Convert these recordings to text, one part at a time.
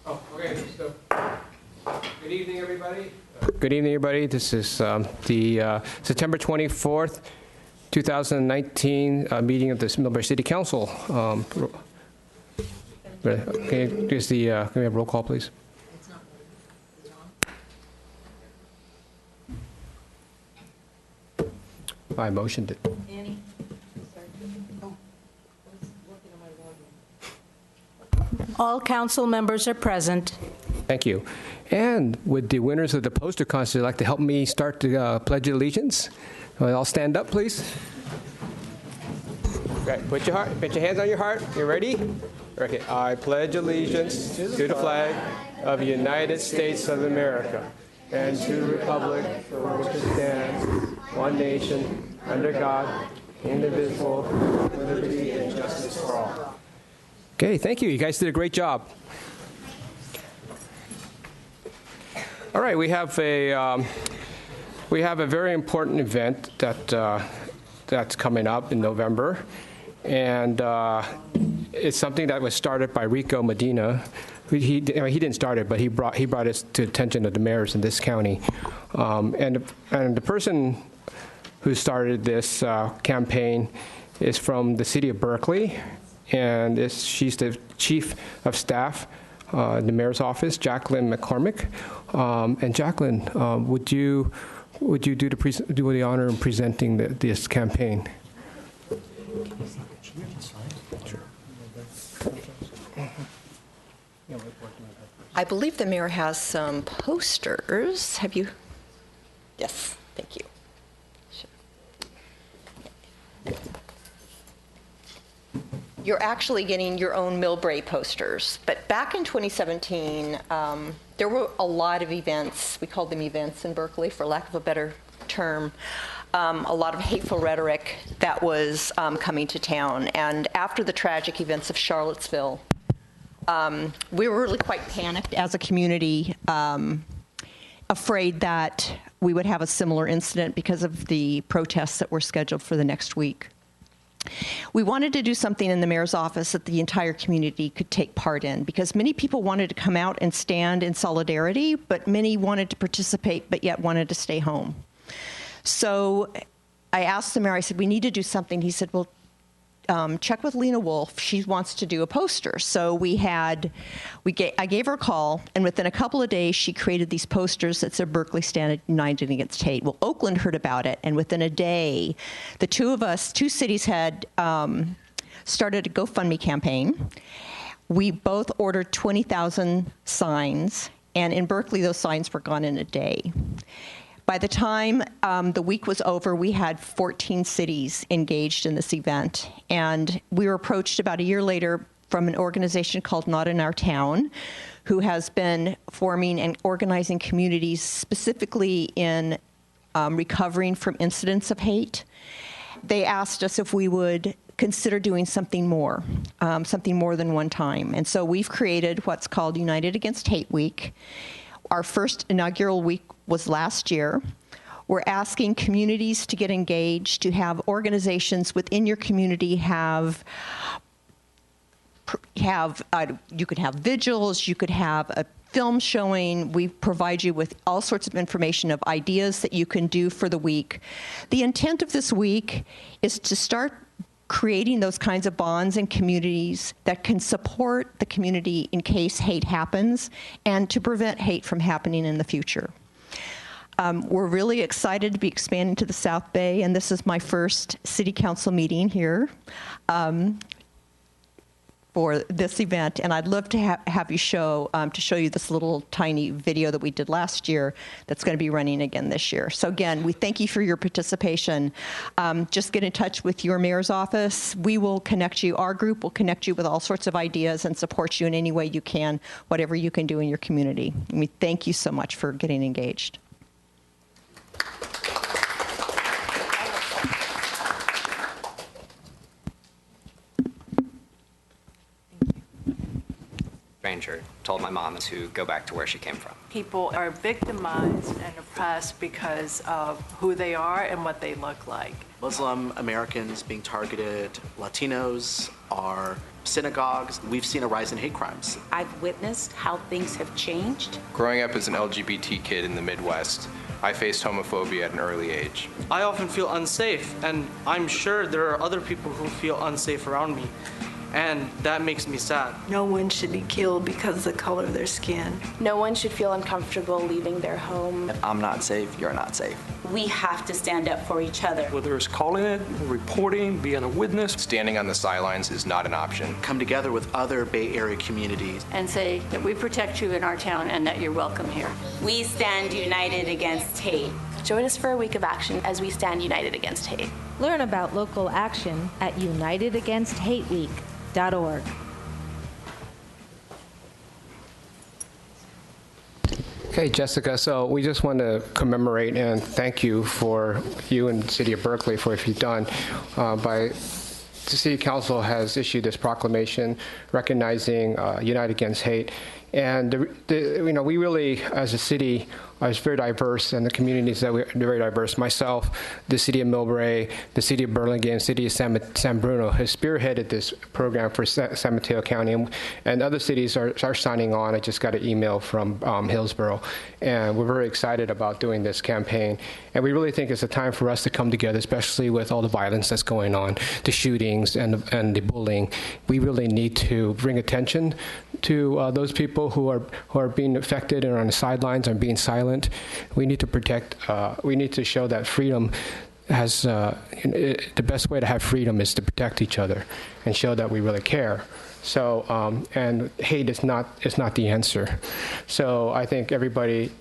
Oh, okay. So, good evening, everybody. Good evening, everybody. This is the September 24th, 2019 meeting of the Millbrae City Council. Can we have roll call, please? I motioned it. Annie? All council members are present. Thank you. And would the winners of the poster contest like to help me start the Pledge of Allegiance? All stand up, please. Right. Put your hands on your heart. You ready? Okay. I pledge allegiance to the flag of the United States of America and to the republic for which it stands, one nation, under God, indivisible, with liberty and justice for all. Okay, thank you. You guys did a great job. All right, we have a very important event that's coming up in November, and it's something that was started by Rico Medina. He didn't start it, but he brought it to attention of the mayors in this county, and the person who started this campaign is from the city of Berkeley, and she's the chief of staff in the mayor's office, Jacqueline McCormick. And Jacqueline, would you do the honor in presenting this campaign? Sure. I believe the mayor has some posters. Have you? Yes, thank you. Sure. You're actually getting your own Millbrae posters. But back in 2017, there were a lot of events. We called them events in Berkeley, for lack of a better term. A lot of hateful rhetoric that was coming to town. And after the tragic events of Charlottesville, we were really quite panicked as a community, afraid that we would have a similar incident because of the protests that were scheduled for the next week. We wanted to do something in the mayor's office that the entire community could take part in, because many people wanted to come out and stand in solidarity, but many wanted to participate but yet wanted to stay home. So I asked the mayor, I said, we need to do something. He said, well, check with Lena Wolf. She wants to do a poster. So I gave her a call, and within a couple of days, she created these posters that said Berkeley Stand United Against Hate. Well, Oakland heard about it, and within a day, the two cities had started a GoFundMe campaign. We both ordered 20,000 signs, and in Berkeley, those signs were gone in a day. By the time the week was over, we had 14 cities engaged in this event. And we were approached about a year later from an organization called Not in Our Town, who has been forming and organizing communities specifically in recovering from incidents of hate. They asked us if we would consider doing something more than one time. And so we've created what's called United Against Hate Week. Our first inaugural week was last year. We're asking communities to get engaged, to have organizations within your community you could have vigils, you could have a film showing. We provide you with all sorts of information of ideas that you can do for the week. The intent of this week is to start creating those kinds of bonds and communities that can support the community in case hate happens and to prevent hate from happening in the future. We're really excited to be expanding to the South Bay, and this is my first city council meeting here for this event, and I'd love to have you show you this little tiny video that we did last year that's going to be running again this year. So again, we thank you for your participation. Just get in touch with your mayor's office. We will connect you, our group will connect you with all sorts of ideas and support you in any way you can, whatever you can do in your community. And we thank you so much for getting engaged. Stranger told my mom is who go back to where she came from. People are victimized and oppressed because of who they are and what they look like. Muslim Americans being targeted, Latinos, our synagogues. We've seen a rise in hate crimes. I've witnessed how things have changed. Growing up as an LGBT kid in the Midwest, I faced homophobia at an early age. I often feel unsafe, and I'm sure there are other people who feel unsafe around me, and that makes me sad. No one should be killed because of the color of their skin. No one should feel uncomfortable leaving their home. If I'm not safe, you're not safe. We have to stand up for each other. Whether it's calling it, reporting, being a witness. Standing on the sidelines is not an option. Come together with other Bay Area communities. And say that we protect you in our town and that you're welcome here. We stand united against hate. Join us for a week of action as we stand united against hate. Learn about local action at unitedagainsthateweek.org. Okay, Jessica, so we just want to commemorate and thank you for you and the City of Berkeley for what you've done. The City Council has issued this proclamation recognizing Unite Against Hate. And we really, as a city, are very diverse, and the communities that we're very diverse. Myself, the city of Millbrae, the city of Burlingame, city of San Bruno has spearheaded this program for San Mateo County, and other cities are signing on. I just got an email from Hillsborough, and we're very excited about doing this campaign. And we really think it's a time for us to come together, especially with all the violence that's going on, the shootings and the bullying. We really need to bring attention to those people who are being affected and are on the sidelines and being silent. We need to protect. We need to show that freedom has the best way to have freedom is to protect each other and show that we really care. So and hate is not the answer. So I think everybody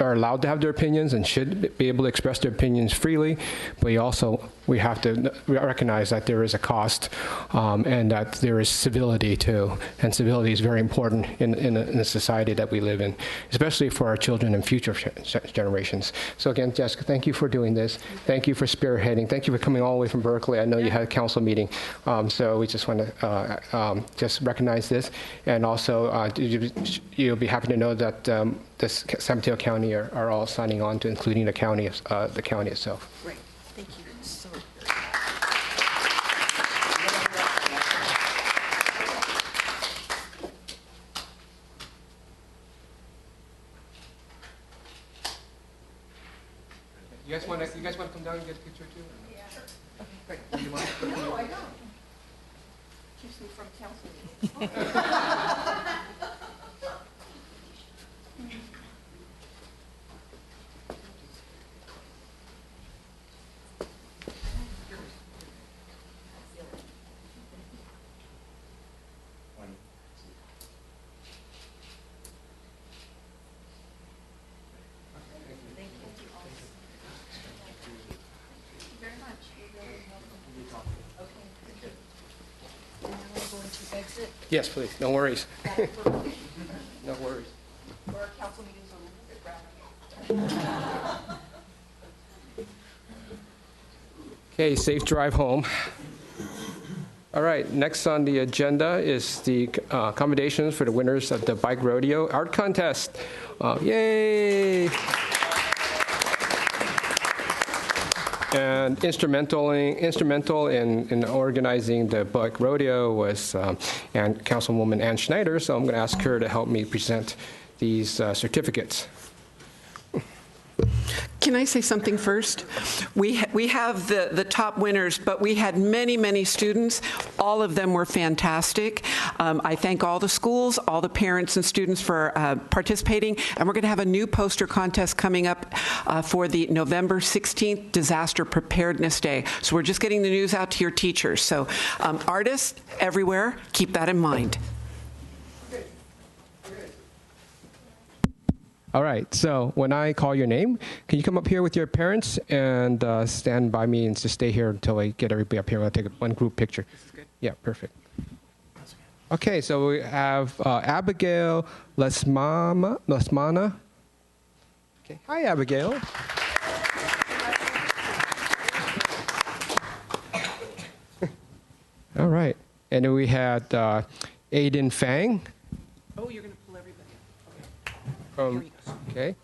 are allowed to have their opinions and should be able to express their opinions freely, but we have to recognize that there is a cost and that there is civility too, and civility is very important in the society that we live in, especially for our children and future generations. So again, Jessica, thank you for doing this. Thank you for spearheading. Thank you for coming all the way from Berkeley. I know you had a council meeting, so we just want to just recognize this, and also you'll be happy to know that the San Mateo County are all signing on to including the county itself. Great. Thank you. So. You guys want to come down and get a picture too? Yeah. Sure. Okay, great. Do you mind? No, I don't. Keeps me from council meetings. Yes, please. No worries. No worries. Our council meetings are a little bit rapid. Okay, safe drive home. All right, next on the agenda is the accommodations for the winners of the Bike Rodeo Art Contest. Yay! And instrumental in organizing the Bike Rodeo was Councilwoman Ann Schneider, so I'm going to ask her to help me present these certificates. Can I say something first? We have the top winners, but we had many students. All of them were fantastic. I thank all the schools, all the parents and students for participating. And we're going to have a new poster contest coming up for the November 16th Disaster Preparedness Day. So we're just getting the news out to your teachers. So artists everywhere, keep that in mind. All right, so when I call your name, can you come up here with your parents and stand by me and just stay here until I get everybody up here. I'll take one group picture. This is good? Yeah, perfect. Okay, so we have Abigail Lesmana. Okay, hi, Abigail. All right, and then we had Aiden Fang. Oh, you're going to pull everybody up. Okay.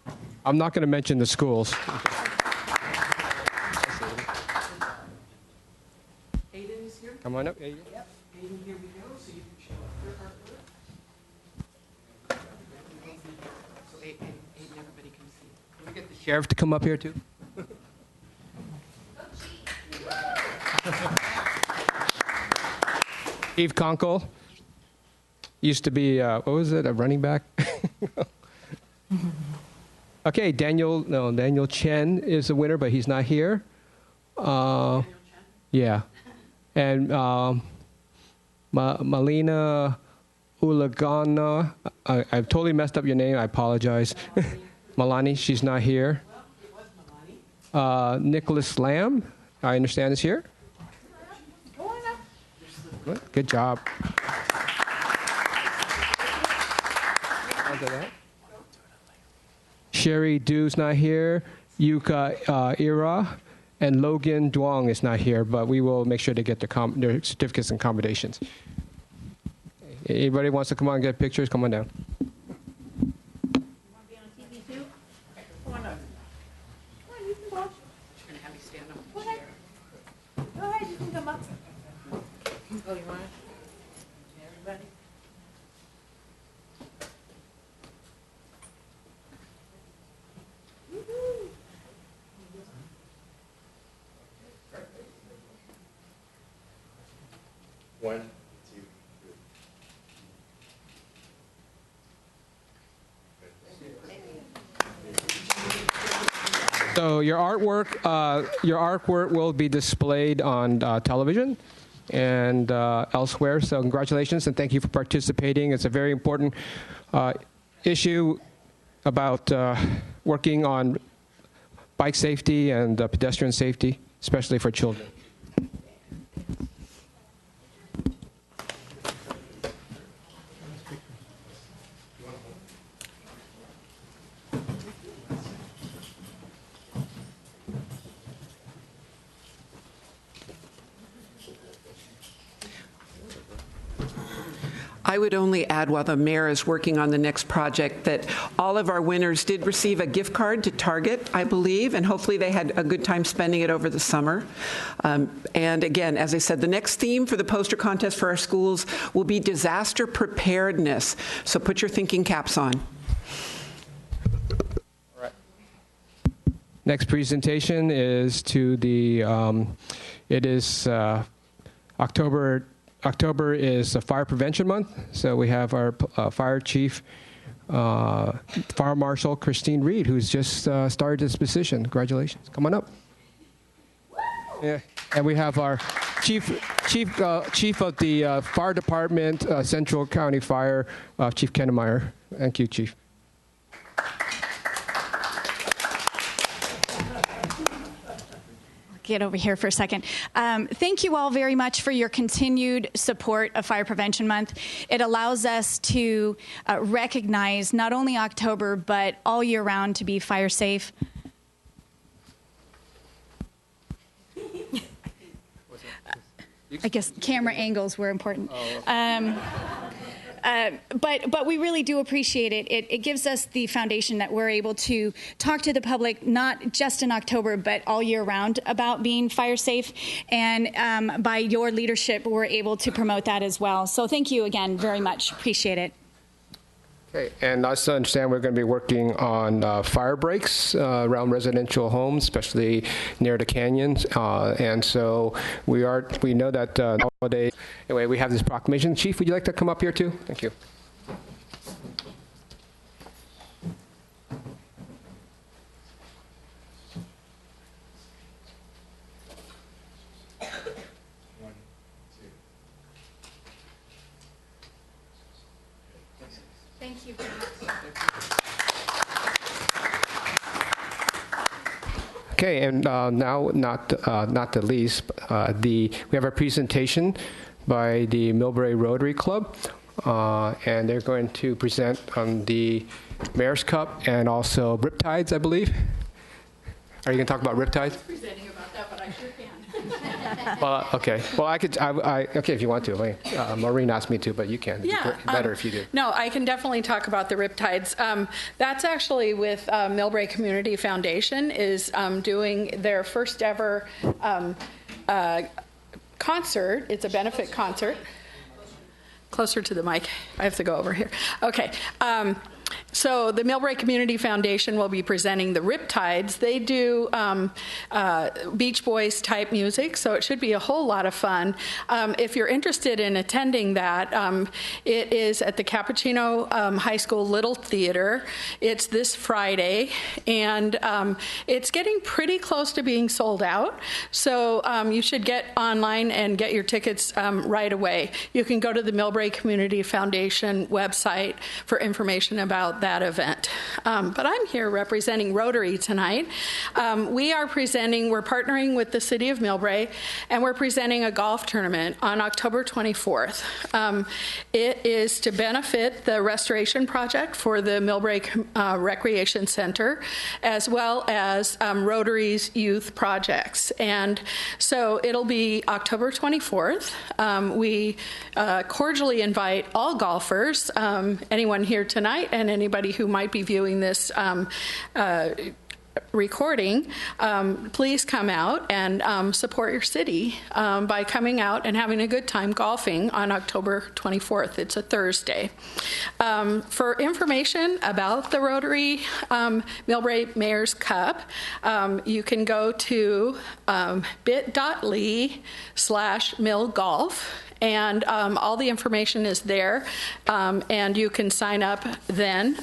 I'm not going to mention the schools. Come on up. There you go. Yep. Aiden, here we go. So you can show up your artwork. So Aiden, everybody can see. Can we get the sheriff to come up here too? Steve Conkle used to be, what was it, a running back? Okay, Daniel Chen is the winner, but he's not here. Yeah. And Malina Ulagana, I've totally messed up your name, I apologize. Malani, she's not here. Nicholas Lamb, I understand, is here. Good job. Sherry Du's not here. Yuka Ira. And Logan Duong is not here, but we will make sure they get their certificates and accommodations. Anybody wants to come on and get pictures, come on down. Oh, you want it? Everybody? One, two, three. So your artwork will be displayed on television and elsewhere. So congratulations and thank you for participating. It's a very important issue about working on bike safety and pedestrian safety, especially for children. I would only add, while the mayor is working on the next project, that all of our winners did receive a gift card to Target, I believe, and hopefully they had a good time spending it over the summer. And again, as I said, the next theme for the poster contest for our schools will be disaster preparedness. So put your thinking caps on. All right. Next presentation is to the, it is October is Fire Prevention Month, so we have our Fire Chief, Fire Marshal Christine Reed, who's just started this position. Congratulations. Come on up. Yeah. And we have our Chief of the Fire Department, Central County Fire, Chief Kennemeyer. Thank you, Chief. Get over here for a second. Thank you all very much for your continued support of Fire Prevention Month. It allows us to recognize not only October, but all year round to be fire safe. I guess camera angles were important. But we really do appreciate it. It gives us the foundation that we're able to talk to the public, not just in October, but all year round about being fire safe. And by your leadership, we're able to promote that as well. So thank you again very much. Appreciate it. Okay, and I also understand we're going to be working on fire breaks around residential homes, especially near the canyons. And so we know that nowadays. Anyway, we have this proclamation. Chief, would you like to come up here too? Thank you. Thank you. Okay, and now, not the least, we have a presentation by the Millbrae Rotary Club, and they're going to present on the Mayor's Cup and also Riptides, I believe. Are you going to talk about Riptides? Presenting about that, but I sure can. Well, okay. Well, okay, if you want to. Maureen asked me to, but you can. Yeah. Better if you do. No, I can definitely talk about the Riptides. That's actually with Millbrae Community Foundation is doing their first ever concert. It's a benefit concert. Closer to the mic. I have to go over here. Okay. So the Millbrae Community Foundation will be presenting the Riptides. They do Beach Boys type music, so it should be a whole lot of fun. If you're interested in attending that, it is at the Cappuccino High School Little Theater. It's this Friday, and it's getting pretty close to being sold out. So you should get online and get your tickets right away. You can go to the Millbrae Community Foundation website for information about that event. But I'm here representing Rotary tonight. We're partnering with the City of Millbrae, and we're presenting a golf tournament on October 24th. It is to benefit the restoration project for the Millbrae Recreation Center, as well as Rotary's youth projects. And so it'll be October 24th. We cordially invite all golfers, anyone here tonight and anybody who might be viewing this recording, please come out and support your city by coming out and having a good time golfing on October 24th. It's a Thursday. For information about the Rotary Millbrae Mayor's Cup, you can go to bit.ly/millgolf. And all the information is there, and you can sign up then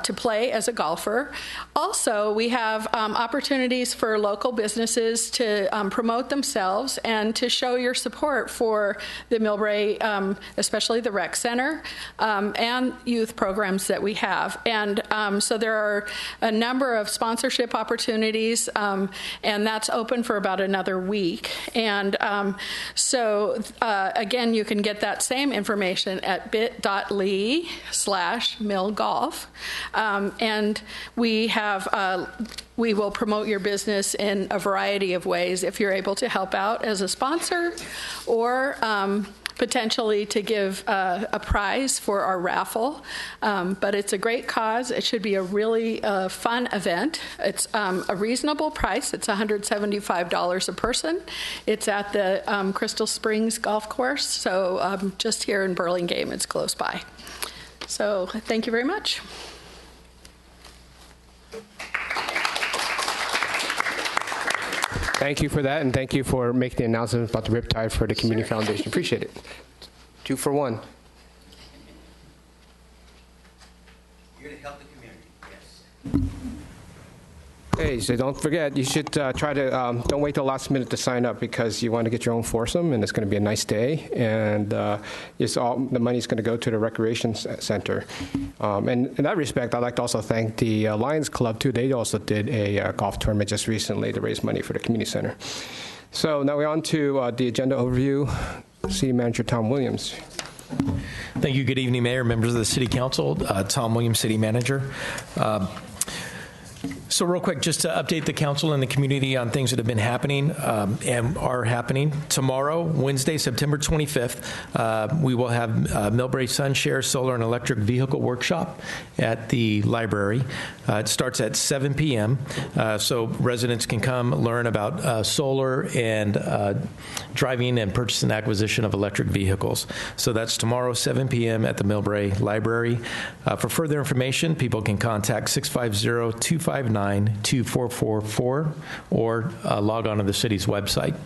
to play as a golfer. Also, we have opportunities for local businesses to promote themselves and to show your support for the Millbrae, especially the rec center, and youth programs that we have. And so there are a number of sponsorship opportunities, and that's open for about another week. And so again, you can get that same information at bit.ly/millgolf. And we will promote your business in a variety of ways if you're able to help out as a sponsor, or potentially to give a prize for our raffle. But it's a great cause. It should be a really fun event. It's a reasonable price. It's $175 a person. It's at the Crystal Springs Golf Course, so just here in Burlingame. It's close by. So thank you very much. Thank you for that, and thank you for making the announcement about the Riptide for the Community Foundation. Appreciate it. 2 for 1. You're going to help the community, yes. Hey, so don't forget, you should try to, don't wait till the last minute to sign up, because you want to get your own foursome, and it's going to be a nice day, and the money's going to go to the Recreation Center. And in that respect, I'd like to also thank the Lions Club, too. They also did a golf tournament just recently to raise money for the community center. So now we're on to the agenda overview. City Manager Tom Williams. Thank you. Good evening, Mayor, members of the City Council. Tom Williams, City Manager. So real quick, just to update the council and the community on things that have been happening and are happening. Tomorrow, Wednesday, September 25th, we will have Millbrae SunShare Solar and Electric Vehicle Workshop at the library. It starts at 7 p.m., so residents can come learn about solar and driving and purchase and acquisition of electric vehicles. So that's tomorrow, 7 p.m. at the Millbrae Library. For further information, people can contact 650-259-2444 or log on to the city's website.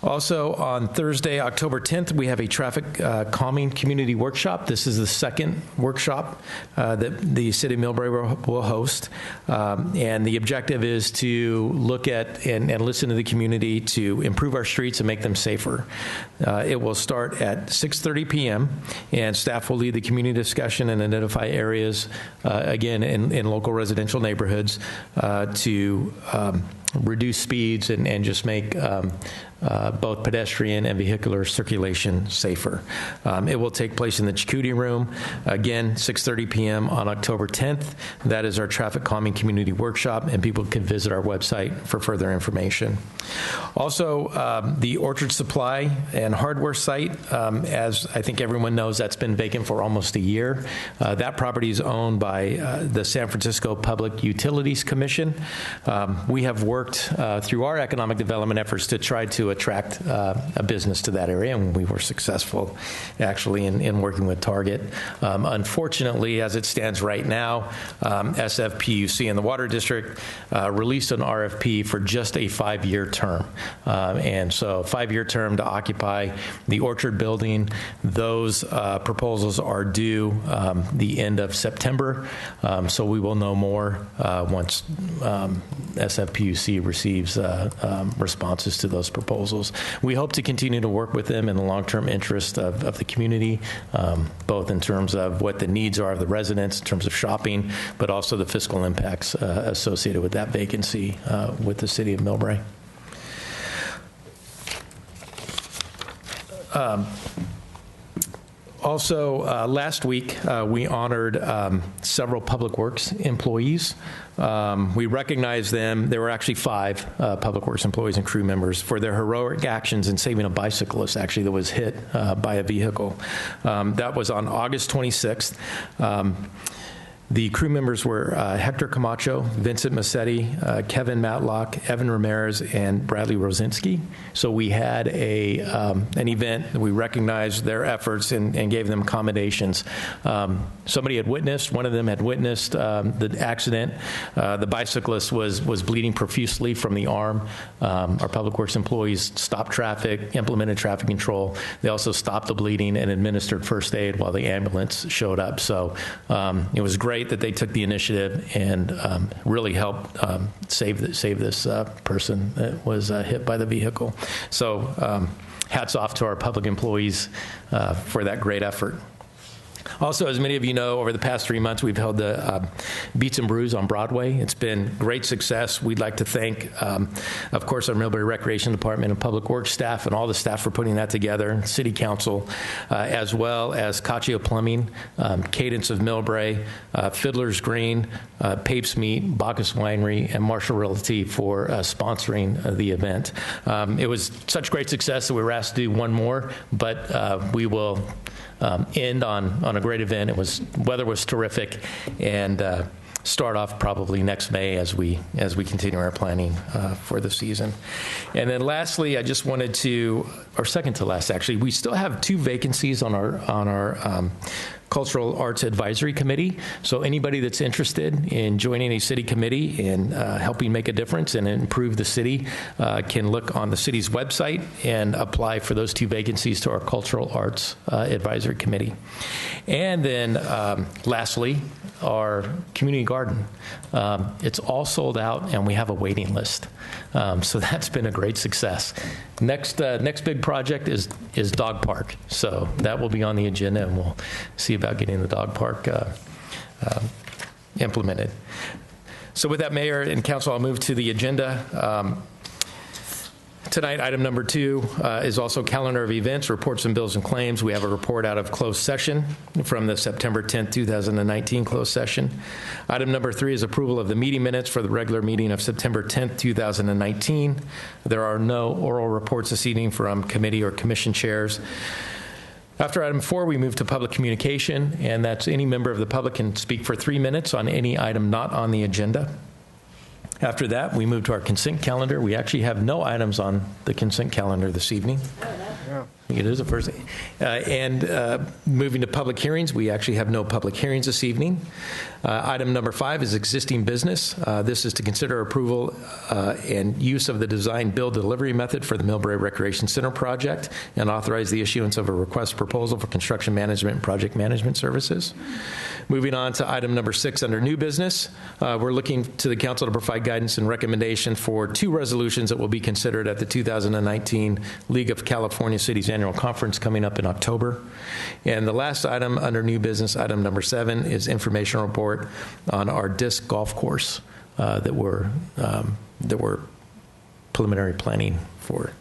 Also, on Thursday, October 10th, we have a traffic calming community workshop. This is the second workshop that the City of Millbrae will host. And the objective is to look at and listen to the community to improve our streets and make them safer. It will start at 6:30 p.m., and staff will lead the community discussion and identify areas, again, in local residential neighborhoods to reduce speeds and just make both pedestrian and vehicular circulation safer. It will take place in the Chakotay Room, again, 6:30 p.m. on October 10th. That is our traffic calming community workshop, and people can visit our website for further information. Also, the Orchard Supply and Hardware site, as I think everyone knows, that's been vacant for almost a year. That property is owned by the San Francisco Public Utilities Commission. We have worked through our economic development efforts to try to attract a business to that area, and we were successful actually in working with Target. Unfortunately, as it stands right now, SFPUC and the Water District released an RFP for just a 5-year term. And so 5-year term to occupy the Orchard building. Those proposals are due the end of September. So we will know more once SFPUC receives responses to those proposals. We hope to continue to work with them in the long-term interest of the community, both in terms of what the needs are of the residents, in terms of shopping, but also the fiscal impacts associated with that vacancy with the city of Millbrae. Also, last week, we honored several Public Works employees. We recognized them. There were actually 5 Public Works employees and crew members for their heroic actions in saving a bicyclist, actually, that was hit by a vehicle. That was on August 26th. The crew members were Hector Camacho, Vincent Massetti, Kevin Matlock, Evan Ramirez, and Bradley Rosinski. So we had an event that we recognized their efforts and gave them accommodations. Somebody had witnessed, one of them had witnessed the accident. The bicyclist was bleeding profusely from the arm. Our Public Works employees stopped traffic, implemented traffic control. They also stopped the bleeding and administered first aid while the ambulance showed up. So it was great that they took the initiative and really helped save this person that was hit by the vehicle. So hats off to our public employees for that great effort. Also, as many of you know, over the past 3 months, we've held the Beats and Brews on Broadway. It's been great success. We'd like to thank, of course, our Millbrae Recreation Department and Public Works staff and all the staff for putting that together, City Council, as well as Caccio Plumbing, Cadence of Millbrae, Fiddler's Green, Papes Meat, Bacchus Winery, and Marshall Realty for sponsoring the event. It was such great success that we were asked to do one more, but we will end on a great event. Weather was terrific, and start off probably next May as we continue our planning for the season. And then lastly, I just wanted to, or second to last actually, we still have 2 vacancies on our Cultural Arts Advisory Committee. So anybody that's interested in joining a city committee and helping make a difference and improve the city can look on the city's website and apply for those 2 vacancies to our Cultural Arts Advisory Committee. And then lastly, our community garden. It's all sold out, and we have a waiting list. So that's been a great success. Next big project is dog park. So that will be on the agenda, and we'll see about getting the dog park implemented. So with that, Mayor and Council, I'll move to the agenda. Tonight, item number 2 is also calendar of events, reports and bills and claims. We have a report out of closed session from the September 10th, 2019 closed session. Item number 3 is approval of the meeting minutes for the regular meeting of September 10th, 2019. There are no oral reports this evening from committee or commission chairs. After item 4, we move to public communication, and that's any member of the public can speak for 3 minutes on any item not on the agenda. After that, we move to our consent calendar. We actually have no items on the consent calendar this evening. It is a first. And moving to public hearings, we actually have no public hearings this evening. Item number 5 is existing business. This is to consider approval and use of the design build delivery method for the Millbrae Recreation Center project and authorize the issuance of a request proposal for construction management and project management services. Moving on to item number 6 under new business, we're looking to the council to provide guidance and recommendation for 2 resolutions that will be considered at the 2019 League of California Cities Annual Conference coming up in October. And the last item under new business, item number 7, is information report on our disc golf course that we're preliminary planning for.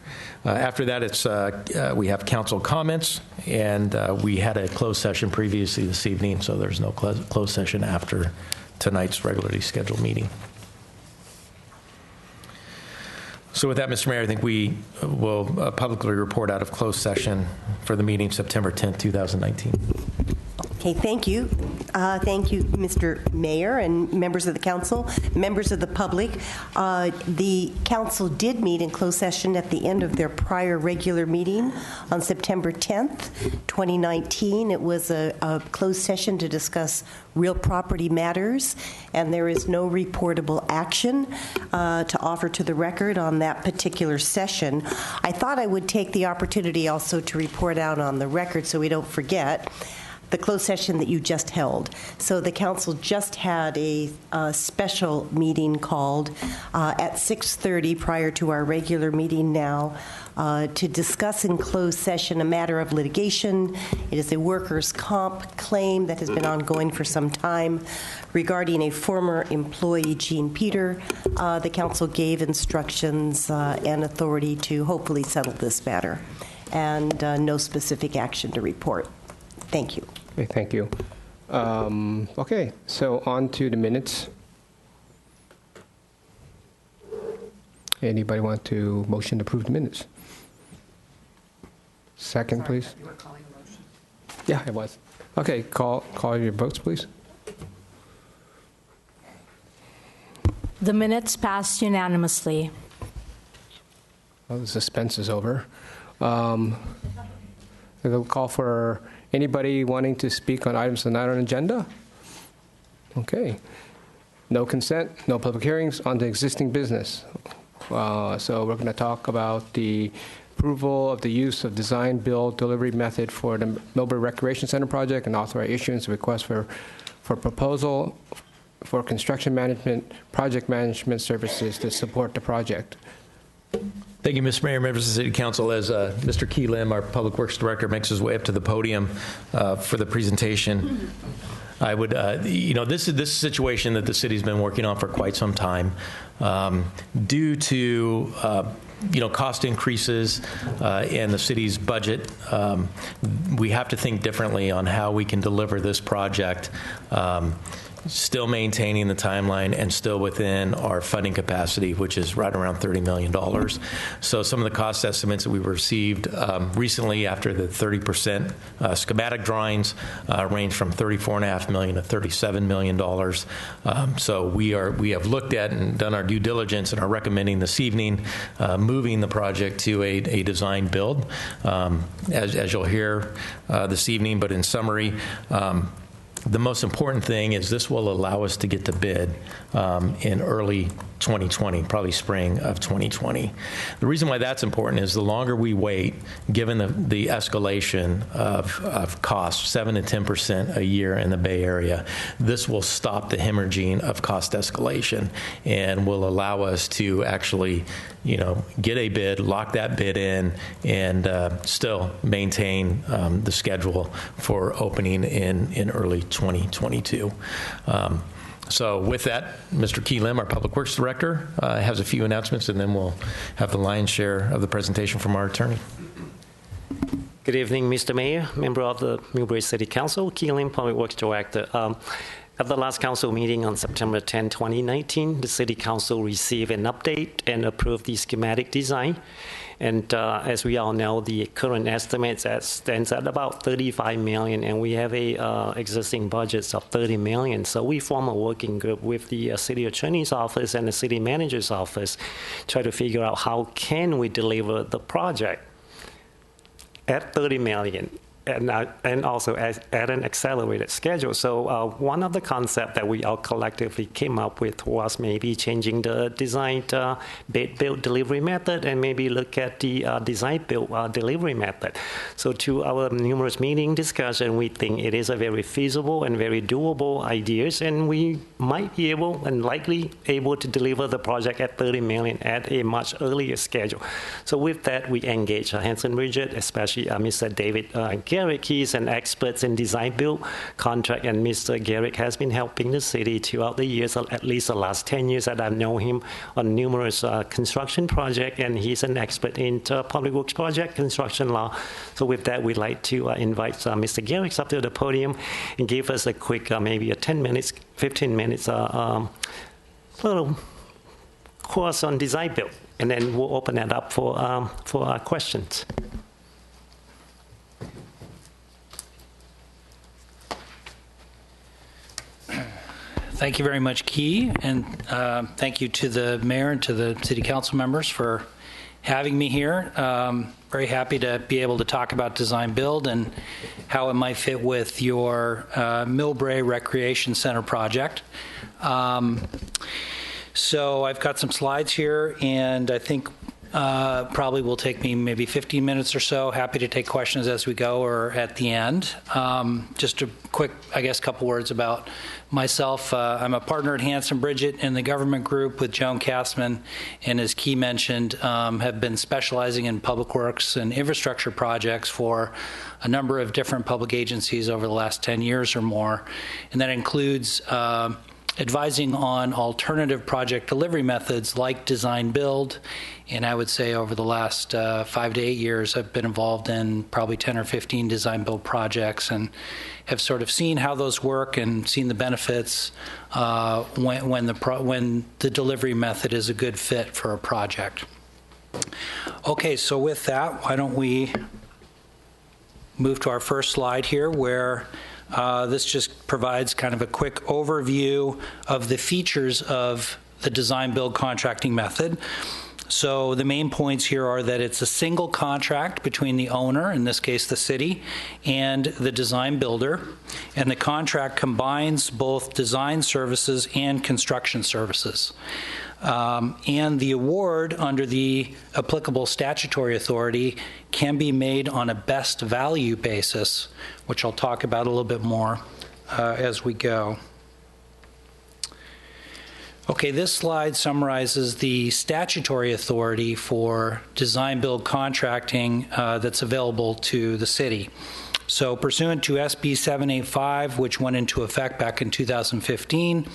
After that, we have council comments, and we had a closed session previously this evening, so there's no closed session after tonight's regularly scheduled meeting. So with that, Mr. Mayor, I think we will publicly report out of closed session for the meeting September 10th, 2019. Okay, thank you. Thank you, Mr. Mayor and members of the council, members of the public. The council did meet in closed session at the end of their prior regular meeting on September 10th, 2019. It was a closed session to discuss real property matters, and there is no reportable action to offer to the record on that particular session. I thought I would take the opportunity also to report out on the record so we don't forget the closed session that you just held. So the council just had a special meeting called at 6:30 prior to our regular meeting now to discuss in closed session a matter of litigation. It is a workers' comp claim that has been ongoing for some time regarding a former employee, Gene Peter. The council gave instructions and authority to hopefully settle this matter, and no specific action to report. Thank you. Okay, thank you. Okay, so on to the minutes. Anybody want to motion to approve the minutes? Second, please. You were calling a motion? Yeah, it was. Okay, call your votes, please. The minutes passed unanimously. Well, the suspense is over. I'll call for anybody wanting to speak on items that are not on agenda? Okay. No consent, no public hearings, on to existing business. So we're going to talk about the approval of the use of design, build, delivery method for the Millbrae Recreation Center project and authorize issuance of request for proposal for construction management, project management services to support the project. Thank you, Mr. Mayor, members of the City Council. As Mr. Key Lim, our Public Works Director, makes his way up to the podium for the presentation, I would, this is a situation that the city's been working on for quite some time. Due to cost increases in the city's budget, we have to think differently on how we can deliver this project, still maintaining the timeline and still within our funding capacity, which is right around $30 million. So some of the cost estimates that we received recently after the 30% schematic drawings range from $34.5 million to $37 million. So we have looked at and done our due diligence and are recommending this evening moving the project to a design build, as you'll hear this evening. But in summary, the most important thing is this will allow us to get to bid in early 2020, probably spring of 2020. The reason why that's important is the longer we wait, given the escalation of costs, 7 to 10% a year in the Bay Area, this will stop the hemorrhaging of cost escalation and will allow us to actually, get a bid, lock that bid in, and still maintain the schedule for opening in early 2022. So with that, Mr. Key Lim, our Public Works Director, has a few announcements, and then we'll have the lion's share of the presentation from our attorney. Good evening, Mr. Mayor, member of the Millbrae City Council, Key Lim, Public Works Director. At the last council meeting on September 10, 2019, the City Council received an update and approved the schematic design. And as we all know, the current estimate stands at about $35 million, and we have a existing budget of $30 million. So we form a working group with the city attorney's office and the city manager's office, try to figure out how can we deliver the project at $30 million. And also at an accelerated schedule. So one of the concepts that we all collectively came up with was maybe changing the design bid build delivery method and maybe look at the design build delivery method. So to our numerous meeting discussion, we think it is a very feasible and very doable ideas, and we might be able and likely able to deliver the project at $30 million at a much earlier schedule. So with that, we engage Hanson Bridget, especially Mr. David Garrick. He is an expert in design build contract, and Mr. Garrick has been helping the city throughout the years, at least the last 10 years that I've known him, on numerous construction projects, and he's an expert in public works project, construction law. So with that, we'd like to invite Mr. Garrick up to the podium and give us a quick, maybe a 10 minutes, 15 minutes, little course on design build, and then we'll open it up for questions. Thank you very much, Key, and thank you to the mayor and to the city council members for having me here. Very happy to be able to talk about design build and how it might fit with your Millbrae Recreation Center project. So I've got some slides here, and I think probably will take me maybe 15 minutes or so. Happy to take questions as we go or at the end. Just a quick, I guess, couple words about myself. I'm a partner at Hanson Bridget in the government group with Joan Kastman, and as Key mentioned, have been specializing in public works and infrastructure projects for a number of different public agencies over the last 10 years or more. And that includes advising on alternative project delivery methods like design build. And I would say over the last 5 to 8 years, I've been involved in probably 10 or 15 design build projects and have sort of seen how those work and seen the benefits when the delivery method is a good fit for a project. Okay, so with that, why don't we move to our first slide here, where this just provides kind of a quick overview of the features of the design build contracting method. So the main points here are that it's a single contract between the owner, in this case the city, and the design builder. And the contract combines both design services and construction services. And the award under the applicable statutory authority can be made on a best value basis, which I'll talk about a little bit more as we go. Okay, this slide summarizes the statutory authority for design build contracting that's available to the city. So pursuant to SB 785, which went into effect back in 2015,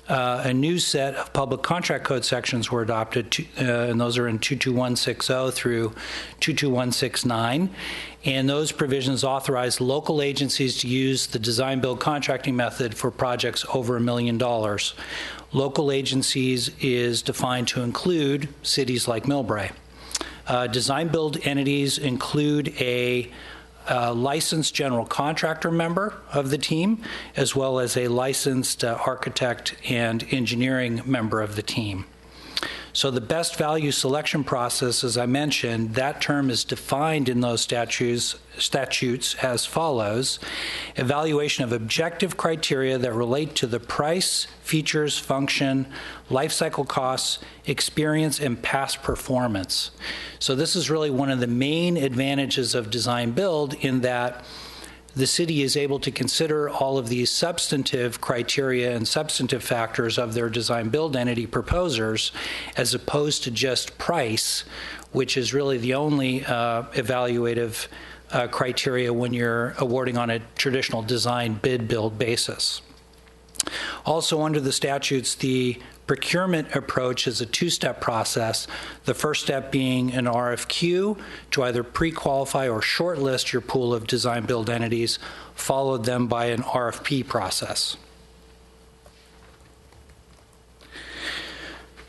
a new set of public contract code sections were adopted, and those are in 22160 through 22169. And those provisions authorize local agencies to use the design build contracting method for projects over $1 million. Local agencies is defined to include cities like Millbrae. Design build entities include a licensed general contractor member of the team, as well as a licensed architect and engineering member of the team. So the best value selection process, as I mentioned, that term is defined in those statutes as follows: evaluation of objective criteria that relate to the price, features, function, life cycle costs, experience, and past performance. So this is really one of the main advantages of design build, in that the city is able to consider all of these substantive criteria and substantive factors of their design build entity proposers, as opposed to just price, which is really the only evaluative criteria when you're awarding on a traditional design bid build basis. Also, under the statutes, the procurement approach is a two-step process, the first step being an RFQ to either pre-qualify or shortlist your pool of design build entities, followed then by an RFP process.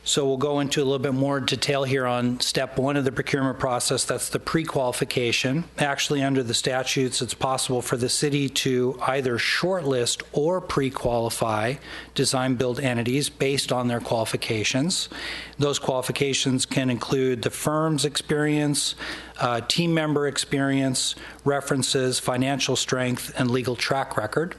So we'll go into a little bit more detail here on step one of the procurement process. That's the pre-qualification. Actually, under the statutes, it's possible for the city to either shortlist or pre-qualify design build entities based on their qualifications. Those qualifications can include the firm's experience, team member experience, references, financial strength, and legal track record.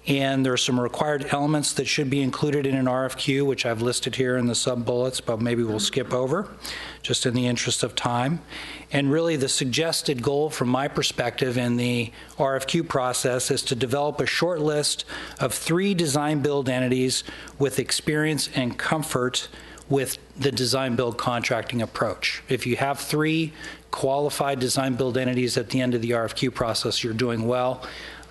And there are some required elements that should be included in an RFQ, which I've listed here in the sub-bullets, but maybe we'll skip over, just in the interest of time. And really the suggested goal from my perspective in the RFQ process is to develop a short list of 3 design build entities with experience and comfort with the design-build contracting approach. If you have 3 qualified design-build entities at the end of the RFQ process, you're doing well.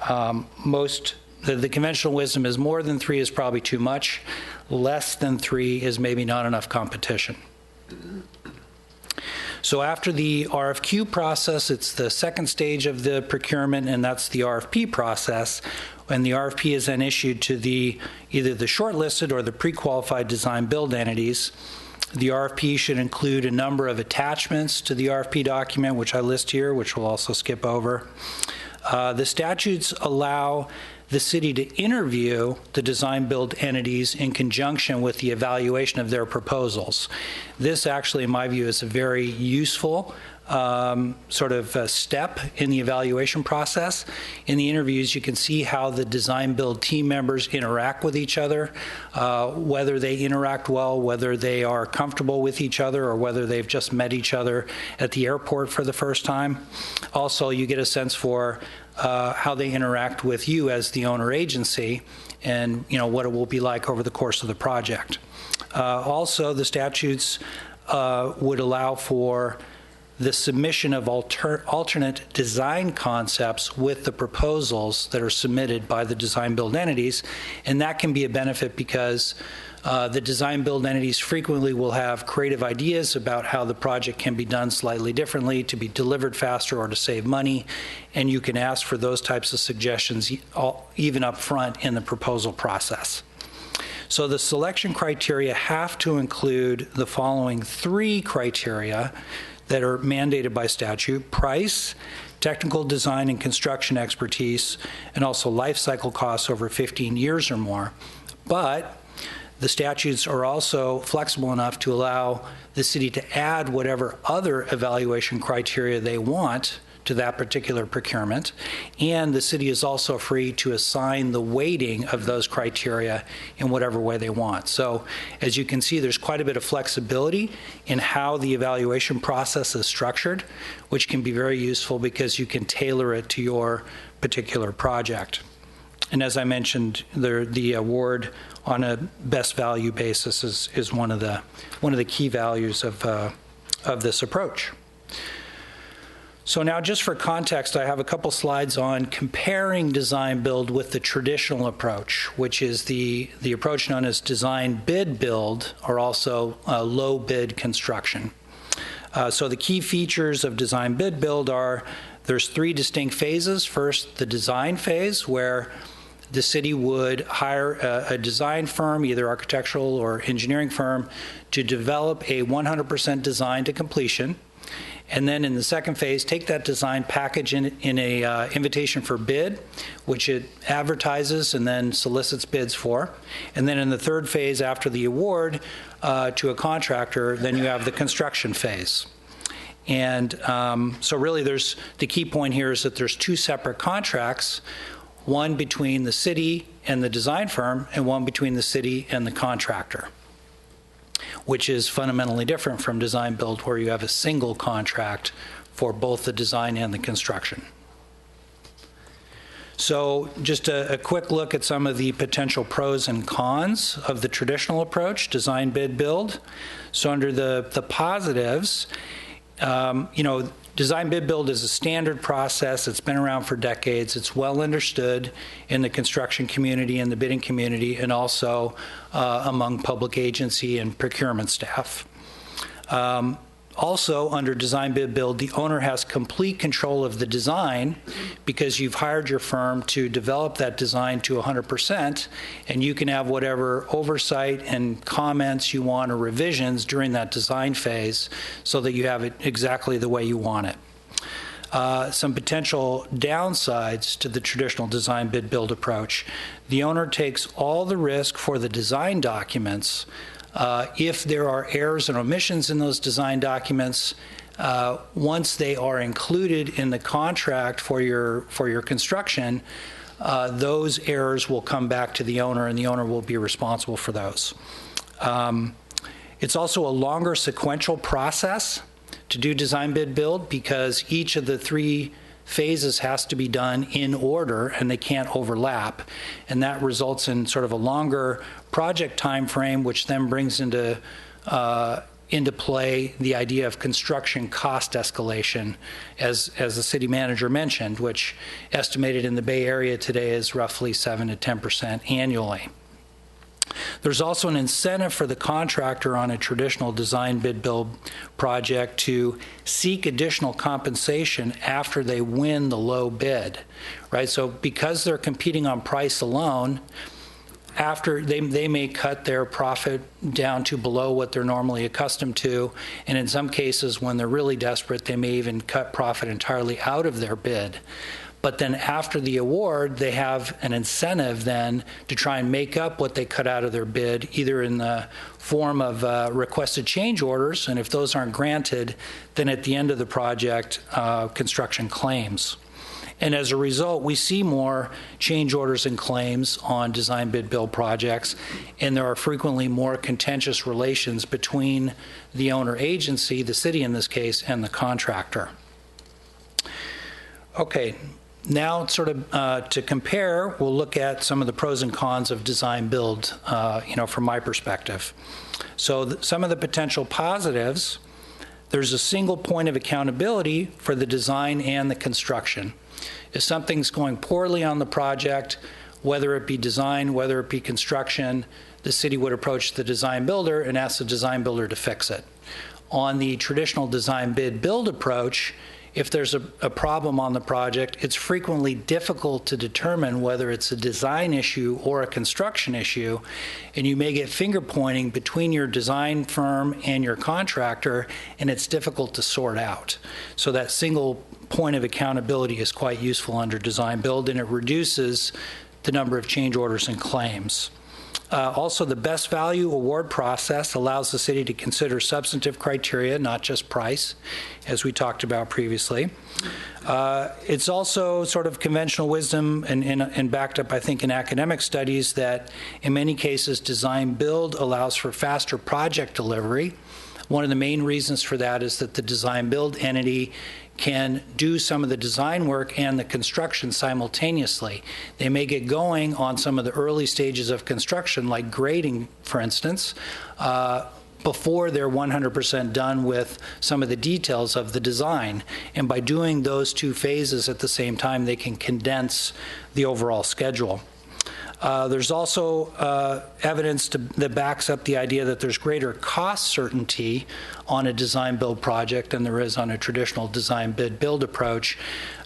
The conventional wisdom is more than 3 is probably too much. Less than 3 is maybe not enough competition. So after the RFQ process, it's the second stage of the procurement, and that's the RFP process. And the RFP is then issued to either the shortlisted or the pre-qualified design-build entities. The RFP should include a number of attachments to the RFP document, which I list here, which we'll also skip over. The statutes allow the city to interview the design-build entities in conjunction with the evaluation of their proposals. This actually, in my view, is a very useful step in the evaluation process. In the interviews, you can see how the design-build team members interact with each other, whether they interact well, whether they are comfortable with each other, or whether they've just met each other at the airport for the first time. Also, you get a sense for how they interact with you as the owner agency, and what it will be like over the course of the project. Also, the statutes would allow for the submission of alternate design concepts with the proposals that are submitted by the design-build entities, and that can be a benefit because the design-build entities frequently will have creative ideas about how the project can be done slightly differently, to be delivered faster, or to save money, and you can ask for those types of suggestions even up front in the proposal process. So the selection criteria have to include the following 3 criteria that are mandated by statute: price, technical design and construction expertise, and also life cycle costs over 15 years or more. But the statutes are also flexible enough to allow the city to add whatever other evaluation criteria they want to that particular procurement, and the city is also free to assign the weighting of those criteria in whatever way they want. So as you can see, there's quite a bit of flexibility in how the evaluation process is structured, which can be very useful because you can tailor it to your particular project. And as I mentioned, the award on a best value basis is one of the key values of this approach. So now, just for context, I have a couple slides on comparing design-build with the traditional approach, which is the approach known as design-bid-build, or also low-bid construction. So the key features of design-bid-build are there's 3 distinct phases. First, the design phase, where the city would hire a design firm, either architectural or engineering firm, to develop a 100% design to completion. And then in the second phase, take that design package in a invitation for bid, which it advertises and then solicits bids for. And then in the third phase, after the award to a contractor, then you have the construction phase. And so really the key point here is that there's 2 separate contracts, one between the city and the design firm, and one between the city and the contractor, which is fundamentally different from design-build, where you have a single contract for both the design and the construction. So just a quick look at some of the potential pros and cons of the traditional approach, design, bid, build. So under the positives, design, bid, build is a standard process. It's been around for decades. It's well understood in the construction community and the bidding community, and also among public agency and procurement staff. Also, under design, bid, build, the owner has complete control of the design because you've hired your firm to develop that design to 100%, and you can have whatever oversight and comments you want or revisions during that design phase so that you have it exactly the way you want it. Some potential downsides to the traditional design, bid, build approach. The owner takes all the risk for the design documents. If there are errors and omissions in those design documents, once they are included in the contract for your construction, those errors will come back to the owner, and the owner will be responsible for those. It's also a longer sequential process to do design, bid, build, because each of the 3 phases has to be done in order, and they can't overlap, and that results in sort of a longer project time frame, which then brings into into play the idea of construction cost escalation, as the city manager mentioned, which estimated in the Bay Area today is roughly 7 to 10% annually. There's also an incentive for the contractor on a traditional design bid build project to seek additional compensation after they win the low bid, right? So because they're competing on price alone, after they may cut their profit down to below what they're normally accustomed to, and in some cases when they're really desperate, they may even cut profit entirely out of their bid. But then after the award, they have an incentive then to try and make up what they cut out of their bid, either in the form of requested change orders, and if those aren't granted, then at the end of the project, construction claims. And as a result, we see more change orders and claims on design bid build projects, and there are frequently more contentious relations between the owner agency, the city in this case, and the contractor. Okay, now sort of to compare, we'll look at some of the pros and cons of design build, from my perspective. So some of the potential positives, there's a single point of accountability for the design and the construction. If something's going poorly on the project, whether it be design, whether it be construction, the city would approach the design builder and ask the design builder to fix it. On the traditional design bid build approach, if there's a problem on the project, it's frequently difficult to determine whether it's a design issue or a construction issue, and you may get finger pointing between your design firm and your contractor, and it's difficult to sort out. So that single point of accountability is quite useful under design build, and it reduces the number of change orders and claims. Also, the best value award process allows the city to consider substantive criteria, not just price, as we talked about previously. It's also sort of conventional wisdom and backed up, I think, in academic studies that in many cases design build allows for faster project delivery. One of the main reasons for that is that the design build entity can do some of the design work and the construction simultaneously. They may get going on some of the early stages of construction, like grading, for instance, before they're 100% done with some of the details of the design. And by doing those two phases at the same time, they can condense the overall schedule. There's also evidence that backs up the idea that there's greater cost certainty on a design build project than there is on a traditional design bid build approach.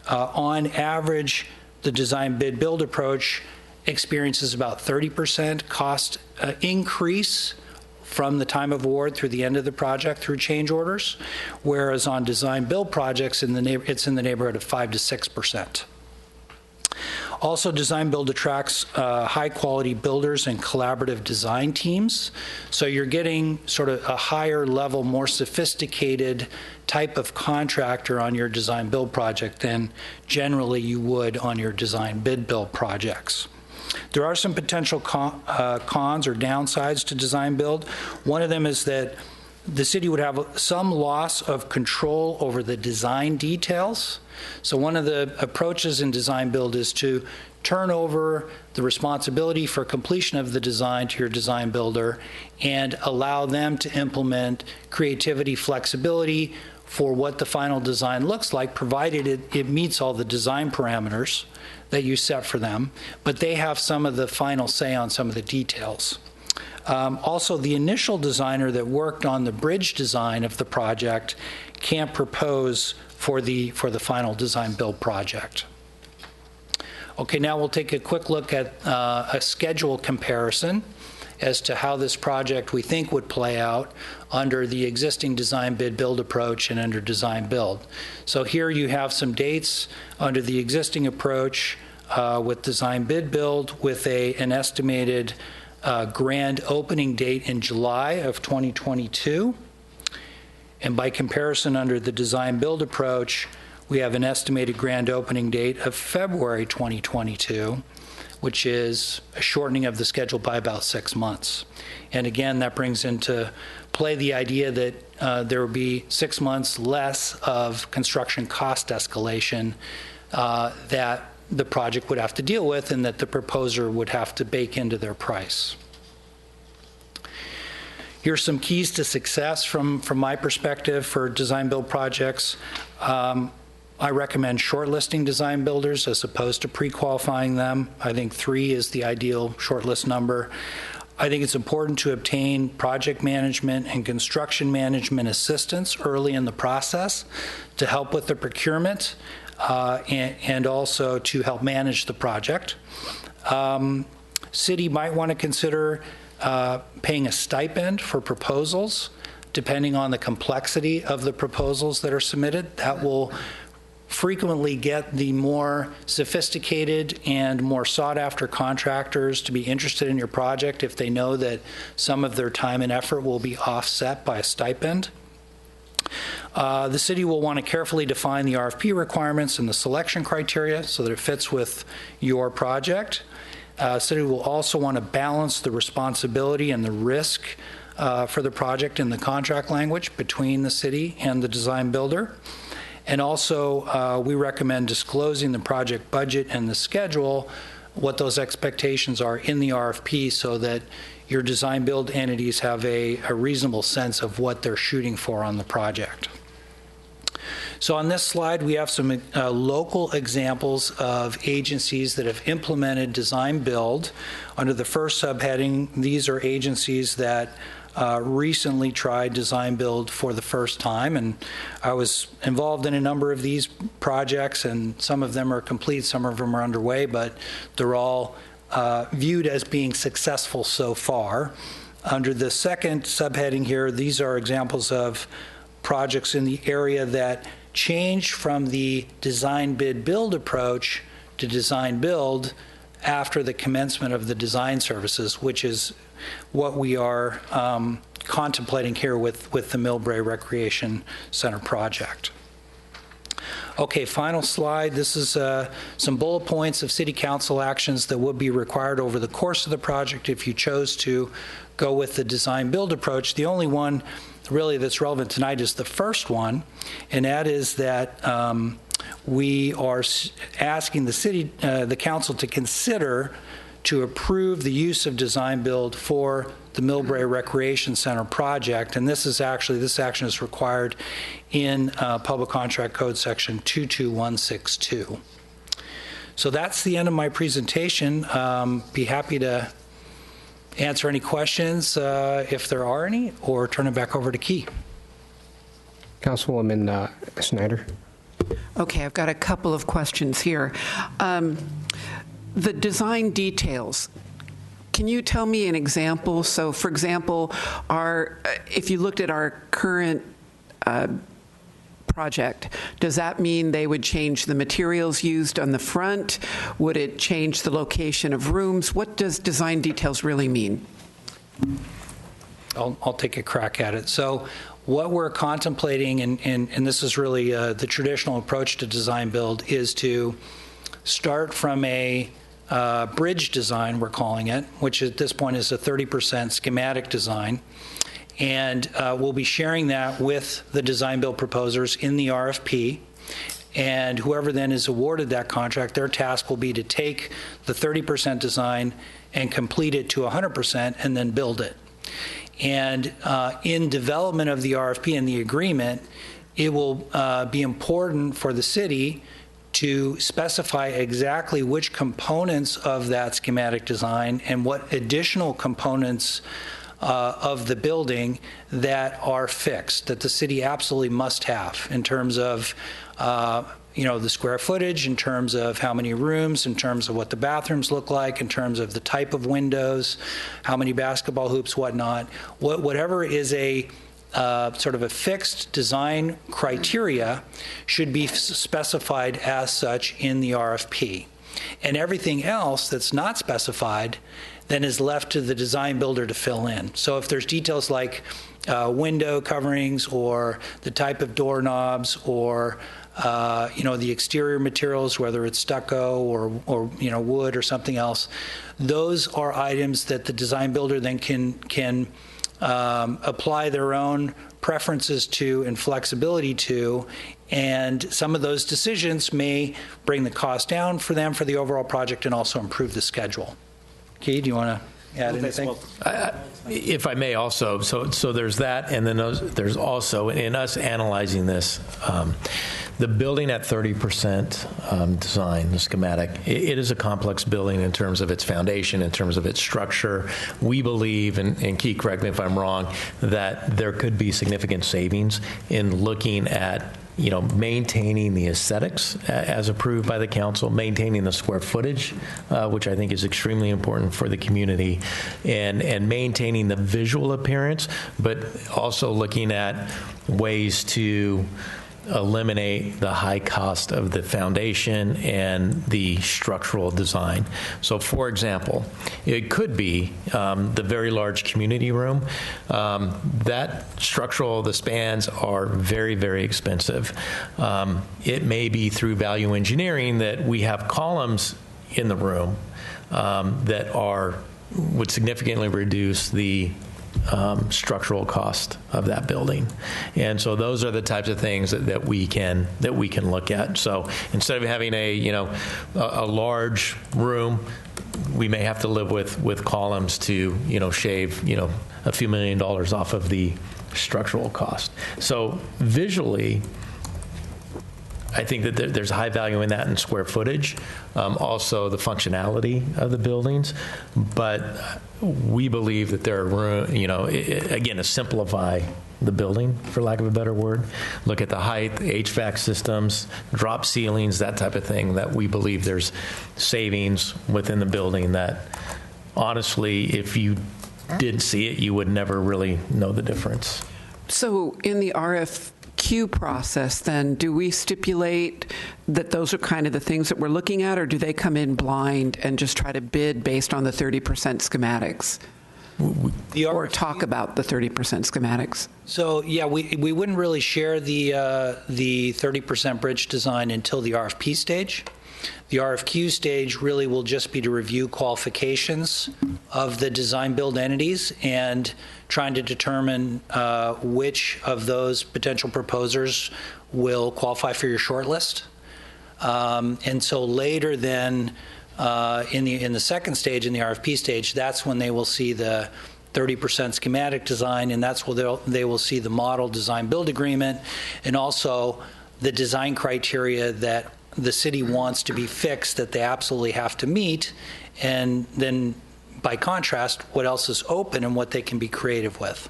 On average, the design bid build approach experiences about 30% cost increase from the time of award through the end of the project through change orders, whereas on design build projects, it's in the neighborhood of 5 to 6%. Also, design build attracts high quality builders and collaborative design teams. So you're getting sort of a higher level, more sophisticated type of contractor on your design build project than generally you would on your design bid build projects. There are some potential cons or downsides to design build. One of them is that the city would have some loss of control over the design details. So one of the approaches in design build is to turn over the responsibility for completion of the design to your design builder and allow them to implement creativity, flexibility for what the final design looks like, provided it meets all the design parameters that you set for them, but they have some of the final say on some of the details. Also, the initial designer that worked on the bridge design of the project can't propose for the final design build project. Okay, now we'll take a quick look at a schedule comparison as to how this project we think would play out under the existing design bid build approach and under design build. So here you have some dates under the existing approach with design bid build with an estimated grand opening date in July of 2022. And by comparison, under the design build approach, we have an estimated grand opening date of February 2022, which is a shortening of the schedule by about 6 months. And again, that brings into play the idea that there will be 6 months less of construction cost escalation that the project would have to deal with and that the proposer would have to bake into their price. Here's some keys to success from my perspective for design build projects. I recommend shortlisting design builders as opposed to pre-qualifying them. I think 3 is the ideal shortlist number. I think it's important to obtain project management and construction management assistance early in the process to help with the procurement and also to help manage the project. City might want to consider paying a stipend for proposals depending on the complexity of the proposals that are submitted. That will frequently get the more sophisticated and more sought-after contractors to be interested in your project if they know that some of their time and effort will be offset by a stipend. The city will want to carefully define the RFP requirements and the selection criteria so that it fits with your project. City will also want to balance the responsibility and the risk for the project in the contract language between the city and the design builder. And also, we recommend disclosing the project budget and the schedule, what those expectations are in the RFP so that your design build entities have a reasonable sense of what they're shooting for on the project. So on this slide, we have some local examples of agencies that have implemented design build. Under the first subheading, these are agencies that recently tried design build for the first time, and I was involved in a number of these projects, and some of them are complete, some of them are underway, but they're all viewed as being successful so far. Under the second subheading here, these are examples of projects in the area that changed from the design bid build approach to design build after the commencement of the design services, which is what we are contemplating here with the Millbrae Recreation Center project. Okay, final slide. This is some bullet points of City Council actions that would be required over the course of the project if you chose to go with the design build approach. The only one really that's relevant tonight is the first one, and that is that we are asking the council to consider to approve the use of design build for the Millbrae Recreation Center project, and this action is required in Public Contract Code section 22162. So that's the end of my presentation. Be happy to answer any questions if there are any, or turn it back over to Key. Councilwoman Snyder. Okay, I've got a couple of questions here. The design details, can you tell me an example? So, for example, if you looked at our current project, does that mean they would change the materials used on the front? Would it change the location of rooms? What does design details really mean? I'll take a crack at it. So what we're contemplating, and this is really the traditional approach to design build, is to start from a bridge design, we're calling it, which at this point is a 30% schematic design. And we'll be sharing that with the design build proposers in the RFP. And whoever then is awarded that contract, their task will be to take the 30% design and complete it to 100% and then build it. And in development of the RFP and the agreement, it will be important for the city to specify exactly which components of that schematic design and what additional components of the building that are fixed, that the city absolutely must have in terms of the square footage, in terms of how many rooms, in terms of what the bathrooms look like, in terms of the type of windows, how many basketball hoops, whatnot. Whatever is a sort of a fixed design criteria should be specified as such in the RFP. And everything else that's not specified then is left to the design builder to fill in. So if there's details like window coverings or the type of doorknobs or the exterior materials, whether it's stucco or wood or something else, those are items that the design builder then can apply their own preferences to and flexibility to, and some of those decisions may bring the cost down for them for the overall project and also improve the schedule. Key, do you want to add anything? If I may also, so there's that, and then there's also, in us analyzing this, the building at 30% design, the schematic, it is a complex building in terms of its foundation, in terms of its structure. We believe, and Keith, correct me if I'm wrong, that there could be significant savings in looking at maintaining the aesthetics as approved by the council, maintaining the square footage, which I think is extremely important for the community, and maintaining the visual appearance, but also looking at ways to eliminate the high cost of the foundation and the structural design. So, for example, it could be the very large community room. That structural, the spans are very, very expensive. It may be through value engineering that we have columns in the room that would significantly reduce the structural cost of that building. And so those are the types of things that we can look at. So instead of having a large room, we may have to live with columns to shave a few $1 million off of the structural cost. So visually, I think that there's high value in that in square footage, also the functionality of the buildings, but we believe that there are again, to simplify the building, for lack of a better word, look at the height, HVAC systems, drop ceilings, that type of thing, that we believe there's savings within the building that, honestly, if you didn't see it, you would never really know the difference. So in the RFQ process, then, do we stipulate that those are kind of the things that we're looking at, or do they come in blind and just try to bid based on the 30% schematics? Or talk about the 30% schematics? So, yeah, we wouldn't really share the 30% bridge design until the RFP stage. The RFQ stage really will just be to review qualifications of the design build entities and trying to determine which of those potential proposers will qualify for your shortlist. And so later then, in the second stage, in the RFP stage, that's when they will see the 30% schematic design, and that's where they will see the model design build agreement, and also the design criteria that the city wants to be fixed that they absolutely have to meet, and then by contrast, what else is open and what they can be creative with.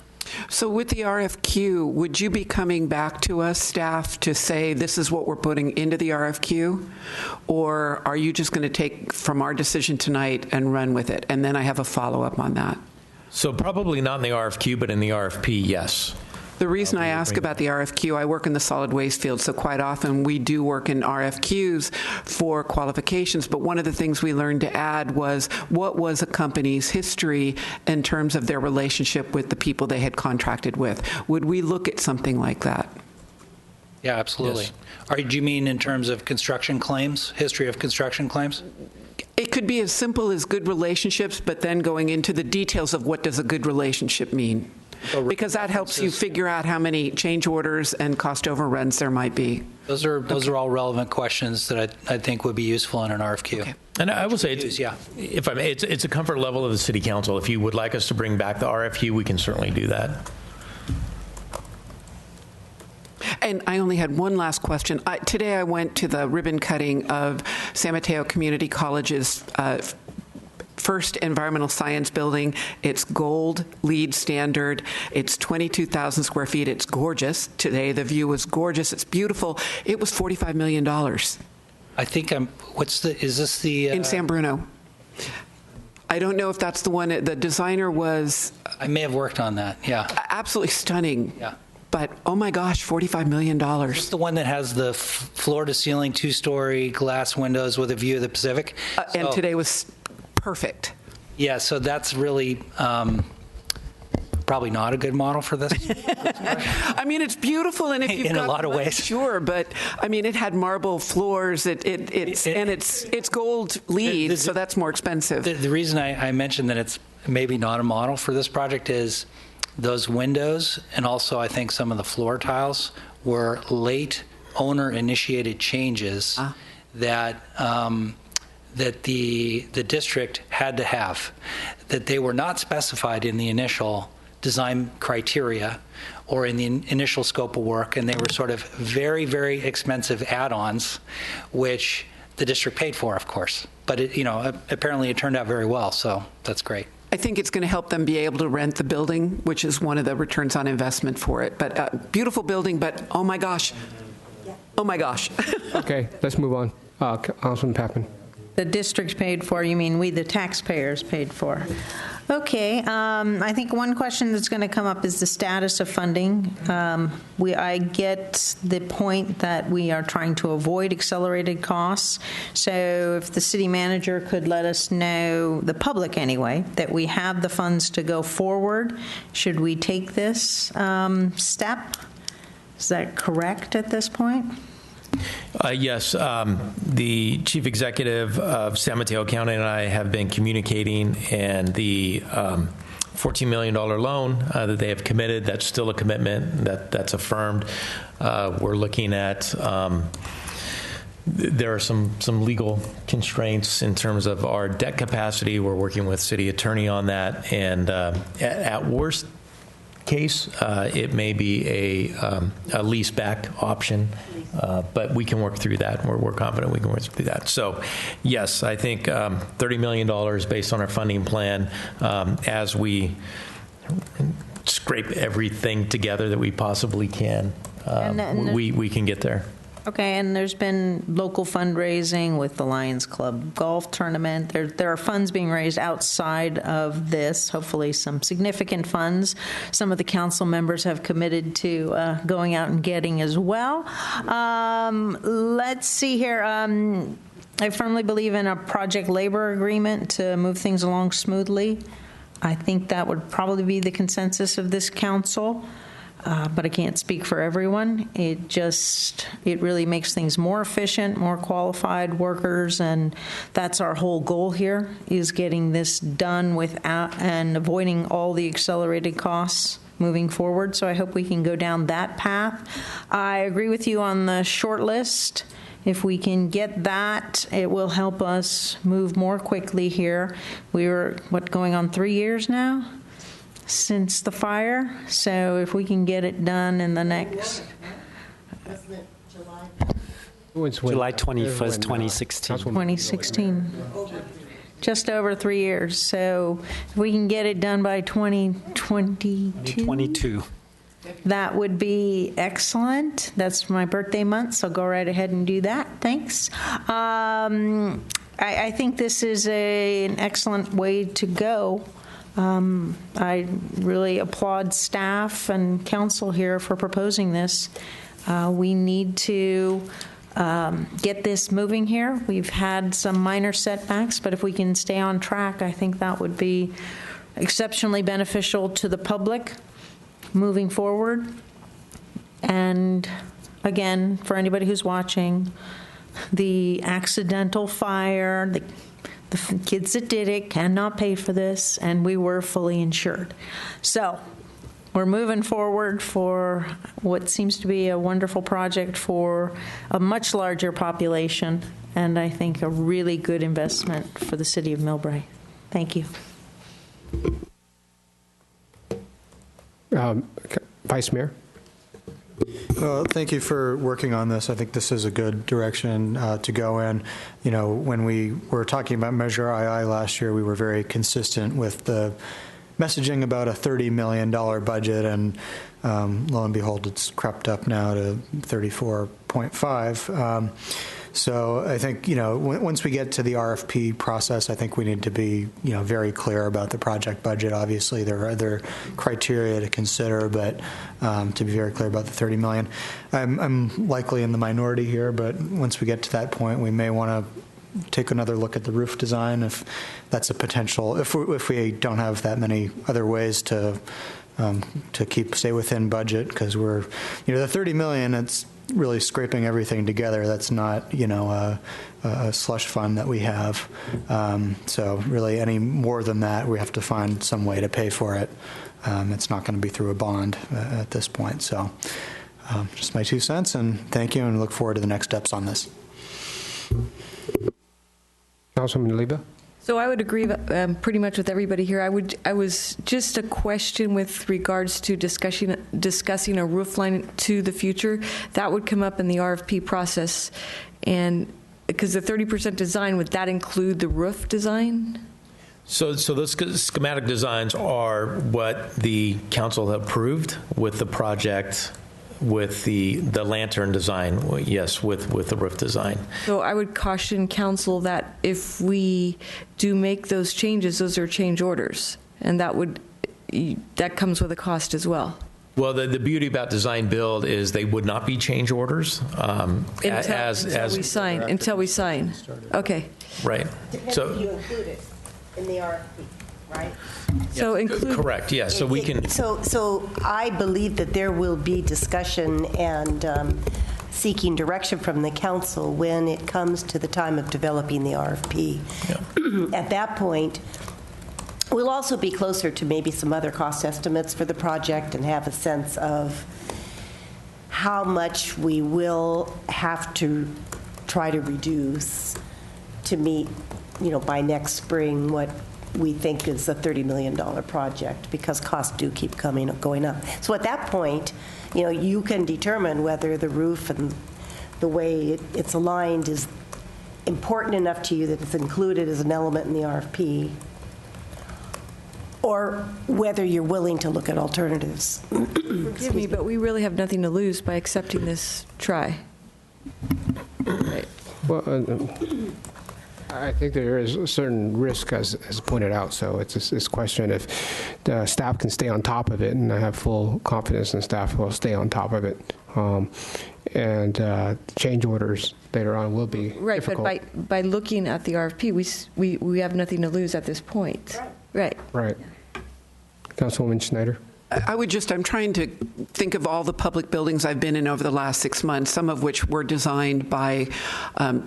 So with the RFQ, would you be coming back to us, staff, to say this is what we're putting into the RFQ? Or are you just going to take from our decision tonight and run with it? And then I have a follow-up on that. So probably not in the RFQ, but in the RFP, yes. The reason I ask about the RFQ, I work in the solid waste field, so quite often we do work in RFQs for qualifications, but one of the things we learned to add was what was a company's history in terms of their relationship with the people they had contracted with. Would we look at something like that? Yeah, absolutely. Yes. Do you mean in terms of construction claims, history of construction claims? It could be as simple as good relationships, but then going into the details of what does a good relationship mean. Because that helps you figure out how many change orders and cost overruns there might be. Those are all relevant questions that I think would be useful in an RFQ. Okay. And I will say, if I may, it's a comfort level of the City Council. If you would like us to bring back the RFQ, we can certainly do that. And I only had one last question. Today I went to the ribbon cutting of San Mateo Community College's first environmental science building. It's gold LEED standard. It's 22,000 square feet. It's gorgeous. Today the view was gorgeous. It's beautiful. It was $45 million. I think is this the? In San Bruno. I don't know if that's the one. The designer was. I may have worked on that, yeah. Absolutely stunning. Yeah. But, oh my gosh, $45 million. It's the one that has the floor-to-ceiling, two-story glass windows with a view of the Pacific. And today was perfect. Yeah, so that's really probably not a good model for this. I mean, it's beautiful, and if you've got a lot of ways, sure. But I mean, it had marble floors. It's gold LEED, so that's more expensive. The reason I mentioned that it's maybe not a model for this project is those windows, and also I think some of the floor tiles were late owner-initiated changes that that the district had to have, that they were not specified in the initial design criteria or in the initial scope of work, and they were sort of very, very expensive add-ons, which the district paid for, of course. But apparently it turned out very well, so that's great. I think it's going to help them be able to rent the building, which is one of the returns on investment for it. But beautiful building, but oh my gosh. Oh my gosh. Okay, let's move on. Councilman Pappin. The district paid for, you mean we, the taxpayers, paid for? Okay, I think one question that's going to come up is the status of funding. I get the point that we are trying to avoid accelerated costs. So if the city manager could let us know, the public anyway, that we have the funds to go forward, should we take this step? Is that correct at this point? Yes. The chief executive of San Mateo County and I have been communicating, and the $14 million loan that they have committed, that's still a commitment that's affirmed. We're looking at there are some legal constraints in terms of our debt capacity. We're working with city attorney on that, and at worst case, it may be a lease back option, but we can work through that. We're confident we can work through that. So, yes, I think $30 million based on our funding plan as we scrape everything together that we possibly can, we can get there. Okay, and there's been local fundraising with the Lions Club golf tournament. There are funds being raised outside of this, hopefully some significant funds. Some of the council members have committed to going out and getting as well. Let's see here. I firmly believe in a project labor agreement to move things along smoothly. I think that would probably be the consensus of this council. But I can't speak for everyone. It really makes things more efficient, more qualified workers, and that's our whole goal here, is getting this done without and avoiding all the accelerated costs moving forward. So I hope we can go down that path. I agree with you on the short list. If we can get that, it will help us move more quickly here. We were, going on 3 years now? Since the fire, so if we can get it done in the next... July 21st, 2016. 2016. Just over 3 years. So if we can get it done by 2022, that would be excellent. That's my birthday month, so go right ahead and do that. Thanks. I think this is an excellent way to go. I really applaud staff and council here for proposing this. We need to get this moving here. We've had some minor setbacks, but if we can stay on track, I think that would be exceptionally beneficial to the public moving forward. And again, for anybody who's watching, the accidental fire, the kids that did it cannot pay for this, and we were fully insured. So we're moving forward for what seems to be a wonderful project for a much larger population, and I think a really good investment for the city of Millbrae. Thank you. Vice Mayor. Thank you for working on this. I think this is a good direction to go in. You know, when we were talking about Measure II last year, we were very consistent with the messaging about a $30 million budget, and lo and behold, it's crept up now to 34.5. So I think, you know, once we get to the RFP process, I think we need to be, you know, very clear about the project budget. Obviously, there are other criteria to consider, but to be very clear about the $30 million. I'm likely in the minority here, but once we get to that point, we may want to take another look at the roof design if that's a potential, if we don't have that many other ways to stay within budget, because we're, you know, the $30 million, it's really scraping everything together. That's not, you know, a slush fund that we have. So really any more than that, we have to find some way to pay for it. It's not going to be through a bond at this point. So just my 2 cents, and thank you, and look forward to the next steps on this. Councilwoman Leva? So I would agree pretty much with everybody here. I was just a question with regards to discussing a roof line to the future. That would come up in the RFP process, and because the 30% design, would that include the roof design? So those schematic designs are what the council approved with the project, with the lantern design, yes, with the roof design. So I would caution council that if we do make those changes, those are change orders, and that comes with a cost as well. Well, the beauty about design build is they would not be change orders until we sign. Okay. Right. So you include it in the RFP, right? So include. Correct. Yes. So we can. So I believe that there will be discussion and seeking direction from the council when it comes to the time of developing the RFP. Yeah. At that point, we'll also be closer to maybe some other cost estimates for the project and have a sense of how much we will have to try to reduce to meet, by next spring, what we think is a $30 million project, because costs do keep going up. So at that point, you can determine whether the roof and the way it's aligned is important enough to you that it's included as an element in the RFP, or whether you're willing to look at alternatives. Forgive me, but we really have nothing to lose by accepting this try. Right. Well, I think there is a certain risk, as pointed out. So it's this question if the staff can stay on top of it, and I have full confidence in staff will stay on top of it. And change orders later on will be right. difficult. But by looking at the RFP, we have nothing to lose at this point. Right. Councilwoman Schneider. I'm trying to think of all the public buildings I've been in over the last 6 months, some of which were designed by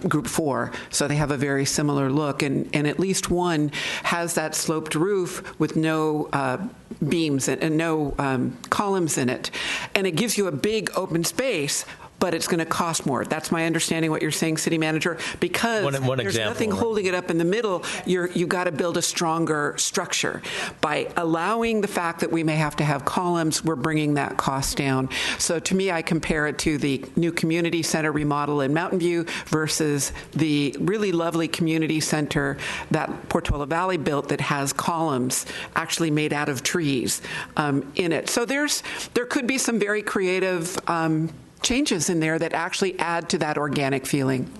Group 4, so they have a very similar look, and at least one has that sloped roof with no beams and no columns in it, and it gives you a big open space, but it's going to cost more. That's my understanding what you're saying, City Manager, because there's nothing holding it up in the middle. You've got to build a stronger structure. By allowing the fact that we may have to have columns, we're bringing that cost down. So to me, I compare it to the new community center remodel in Mountain View versus the really lovely community center that Portola Valley built that has columns actually made out of trees in it. So there could be some very creative changes in there that actually add to that organic feeling.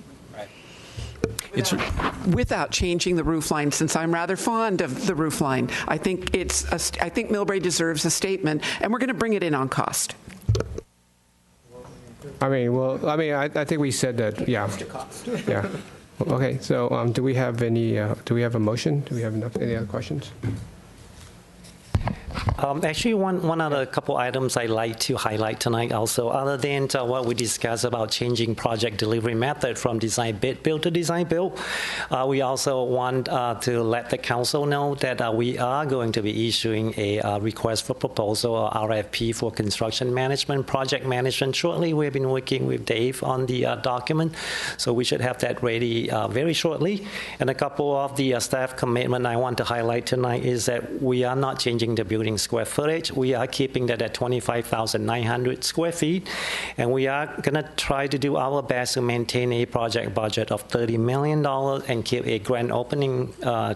Without changing the roof line, since I'm rather fond of the roof line. I think Millbrae deserves a statement, and we're going to bring it in on cost. I think we said that, yeah. Yeah. Okay, so do we have a motion? Do we have any other questions? Actually, one other couple items I'd like to highlight tonight also, other than what we discussed about changing project delivery method from design bid build to design build. We also want to let the council know that we are going to be issuing a request for proposal, or RFP, for construction management, project management shortly. We've been working with Dave on the document, so we should have that ready very shortly. And a couple of the staff commitment I want to highlight tonight is that we are not changing the building square footage. We are keeping that at 25,900 square feet, and we are going to try to do our best to maintain a project budget of $30 million and keep a grand opening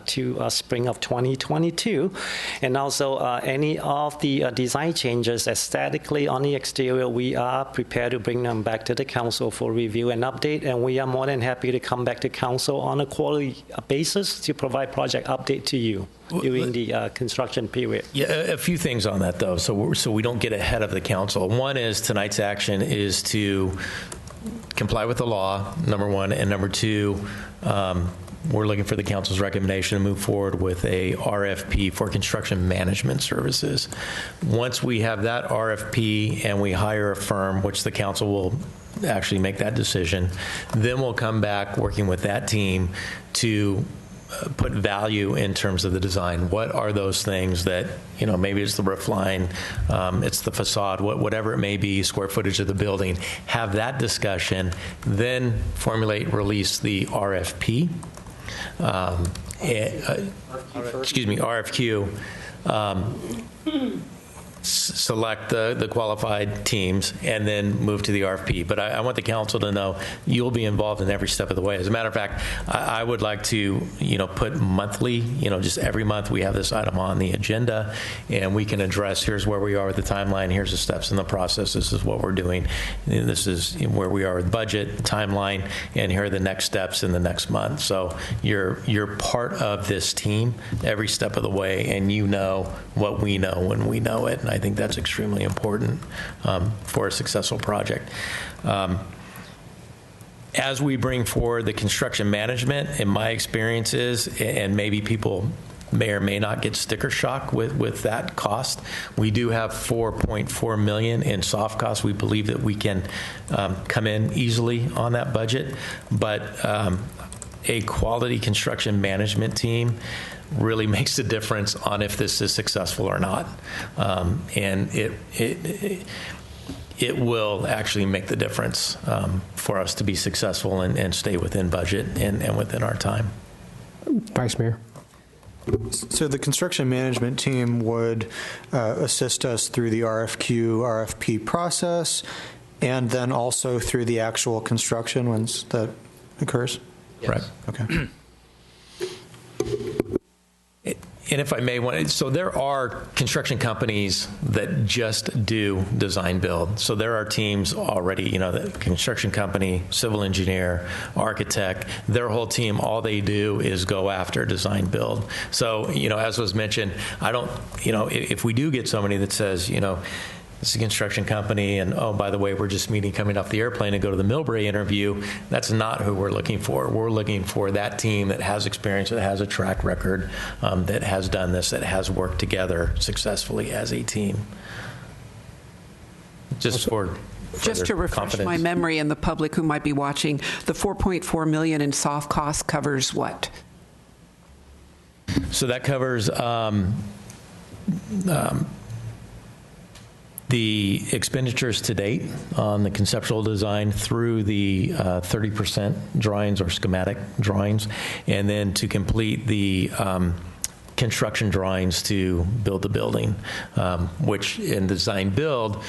to spring of 2022. And also any of the design changes aesthetically on the exterior, we are prepared to bring them back to the council for review and update, and we are more than happy to come back to council on a quarterly basis to provide project update to you during the construction period. Yeah, a few things on that, though, so we don't get ahead of the council. One is tonight's action is to comply with the law, number one, and number two, we're looking for the council's recommendation to move forward with a RFP for construction management services. Once we have that RFP and we hire a firm, which the council will actually make that decision, then we'll come back working with that team to put value in terms of the design. What are those things that, maybe it's the roof line, it's the facade, whatever it may be, square footage of the building. Have that discussion, then formulate, release the RFP. RFQ, select the qualified teams, and then move to the RFP. But I want the council to know you'll be involved in every step of the way. As a matter of fact, I would like to, put monthly, just every month we have this item on the agenda, and we can address, here's where we are with the timeline, here's the steps in the process, this is what we're doing, this is where we are with budget, timeline, and here are the next steps in the next month. So you're part of this team every step of the way, and you know what we know when we know it. And I think that's extremely important for a successful project. As we bring forward the construction management, in my experiences, and maybe people may or may not get sticker shock with that cost, we do have $4.4 million in soft costs. We believe that we can come in easily on that budget, but a quality construction management team really makes a difference on if this is successful or not. And it will actually make the difference for us to be successful and stay within budget and within our time. Vice Mayor. So the construction management team would assist us through the RFP process, and then also through the actual construction once that occurs? Yes. Right. Okay. And if I may, so there are construction companies that just do design build. So there are teams already, the construction company, civil engineer, architect, their whole team, all they do is go after design build. So, as was mentioned, if we do get somebody that says, it's a construction company, and oh, by the way, we're just meeting coming off the airplane to go to the Millbrae interview, that's not who we're looking for. We're looking for that team that has experience, that has a track record, that has done this, that has worked together successfully as a team. Just to refresh confidence. My memory and the public who might be watching, the $4.4 million in soft costs covers what? So that covers the expenditures to date on the conceptual design through the 30% drawings or schematic drawings, and then to complete the construction drawings to build the building, which in design build,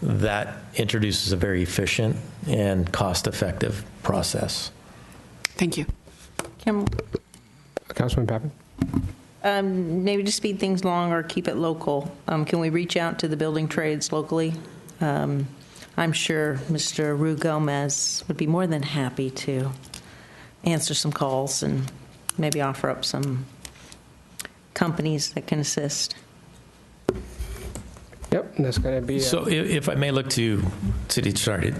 that introduces a very efficient and cost-effective process. Thank you. Councilman Pappen? Maybe to speed things along or keep it local, can we reach out to the building trades locally? I'm sure Mr. Rue Gomez would be more than happy to answer some calls and maybe offer up some companies that can assist. Yep, and that's going to be... So if I may look to get started,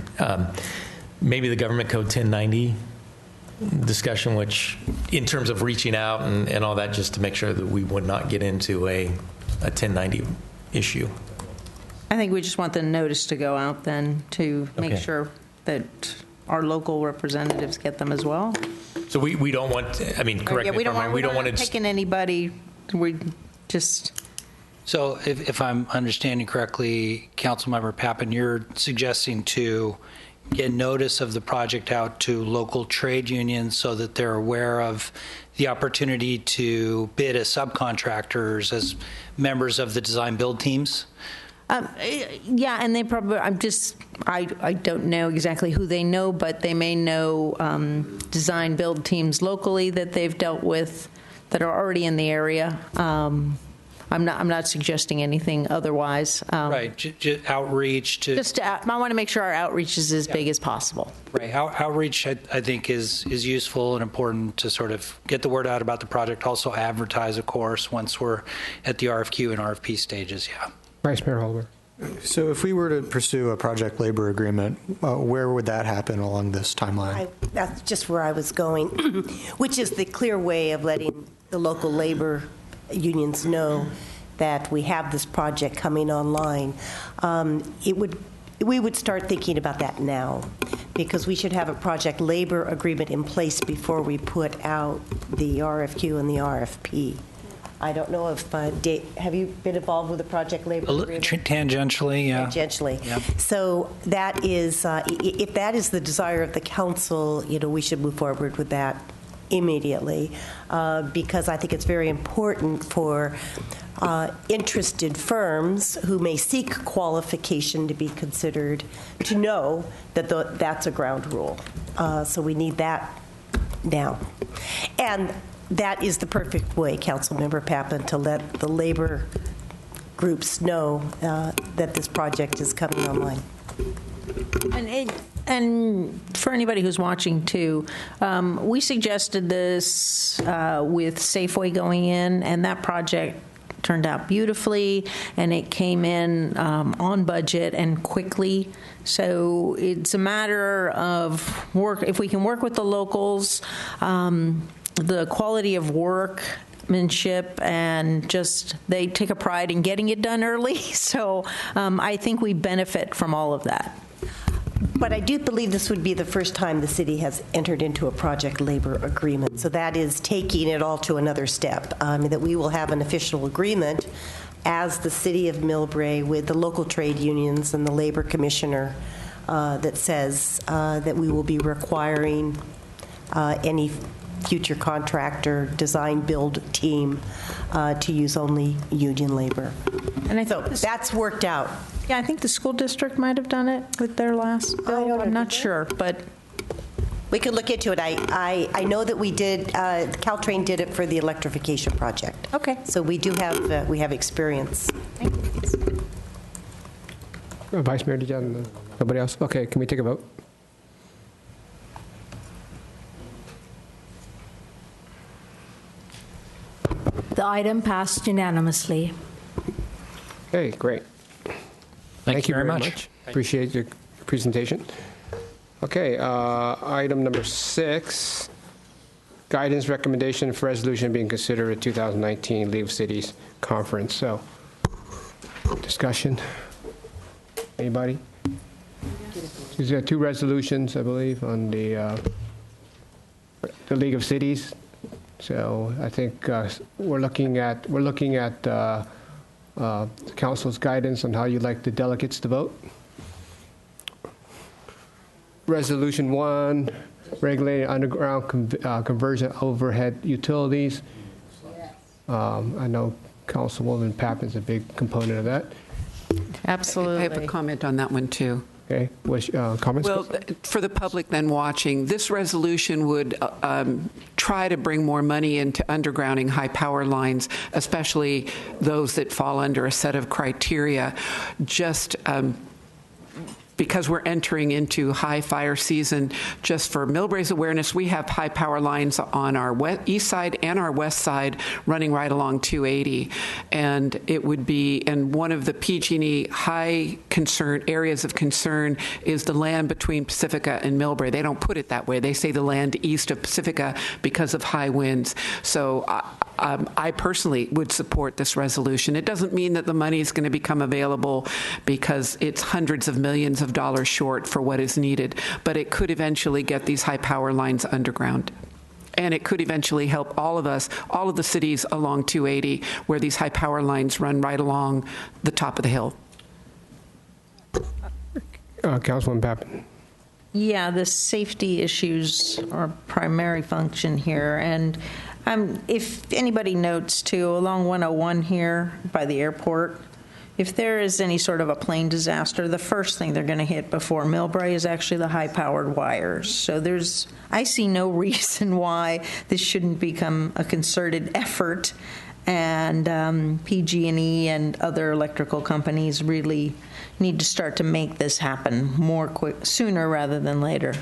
maybe the Government Code 1090 discussion, which in terms of reaching out and all that, just to make sure that we would not get into a 1090 issue. I think we just want the notice to go out then to make sure that our local representatives get them as well. So we don't want, correct me if I'm wrong, we don't want to... picking anybody, we just... So if I'm understanding correctly, Councilmember Pappen, you're suggesting to get notice of the project out to local trade unions so that they're aware of the opportunity to bid as subcontractors, as members of the design build teams? Yeah, and they probably, I don't know exactly who they know, but they may know design build teams locally that they've dealt with that are already in the area. I'm not suggesting anything otherwise. Right, outreach to... I want to make sure our outreach is as big as possible. Right, outreach I think is useful and important to sort of get the word out about the project, also advertise, of course, once we're at the RFQ and RFP stages, yeah. Vice Mayor Holder. So if we were to pursue a project labor agreement, where would that happen along this timeline? That's just where I was going, which is the clear way of letting the local labor unions know that we have this project coming online. We would start thinking about that now, because we should have a project labor agreement in place before we put out the RFQ and the RFP. I don't know if, have you been involved with a project labor agreement? Tangentially, yeah. Tangentially. Yep. So that is, if that is the desire of the council, we should move forward with that immediately, because I think it's very important for interested firms who may seek qualification to be considered to know that that's a ground rule. So we need that now. And that is the perfect way, Councilmember Pappen, to let the labor groups know that this project is coming online. And for anybody who's watching too, we suggested this with Safeway going in, and that project turned out beautifully, and it came in on budget and quickly. So it's a matter of work. If we can work with the locals, the quality of workmanship, and just they take a pride in getting it done early. So I think we benefit from all of that. But I do believe this would be the first time the city has entered into a project labor agreement. So that is taking it all to another step, that we will have an official agreement as the city of Millbrae with the local trade unions and the labor commissioner that says that we will be requiring any future contractor, design build team to use only union labor. And I so that's worked out. Yeah, I think the school district might have done it with their last bill. I'm not sure, but we could look into it. I know that we did. Caltrain did it for the electrification project. Okay. So we do have we have experience. Vice Mayor, did you have nobody else? Okay, can we take a vote? The item passed unanimously. Okay, great. Thank you very much. Appreciate your presentation. Okay, item number 6, guidance recommendation for resolution being considered at 2019 League of Cities Conference. So, discussion. Anybody? There's 2 resolutions, I believe, on the League of Cities. So I think we're looking at the council's guidance on how you'd like the delegates to vote. Resolution 1, regulating underground conversion overhead utilities. I know Councilwoman Pappin's a big component of that. Absolutely. I have a comment on that one too. Okay, what's comments? Well, for the public then watching, this resolution would try to bring more money into undergrounding high power lines, especially those that fall under a set of criteria. Just because we're entering into high fire season, just for Millbrae's awareness, we have high power lines on our east side and our west side running right along 280. And it would be, and one of the PG&E high concern areas of concern is the land between Pacifica and Millbrae. They don't put it that way. They say the land east of Pacifica because of high winds. So I personally would support this resolution. It doesn't mean that the money is going to become available because it's hundreds of millions of dollars short for what is needed, but it could eventually get these high power lines underground. And it could eventually help all of us, all of the cities along 280 where these high power lines run right along the top of the hill. Councilwoman Pappin. Yeah, the safety issues are primary function here. And if anybody notes, too, along 101 here by the airport, if there is any sort of a plane disaster, the first thing they're going to hit before Millbrae is actually the high-powered wires. So I see no reason why this shouldn't become a concerted effort, and PG&E and other electrical companies really need to start to make this happen sooner rather than later.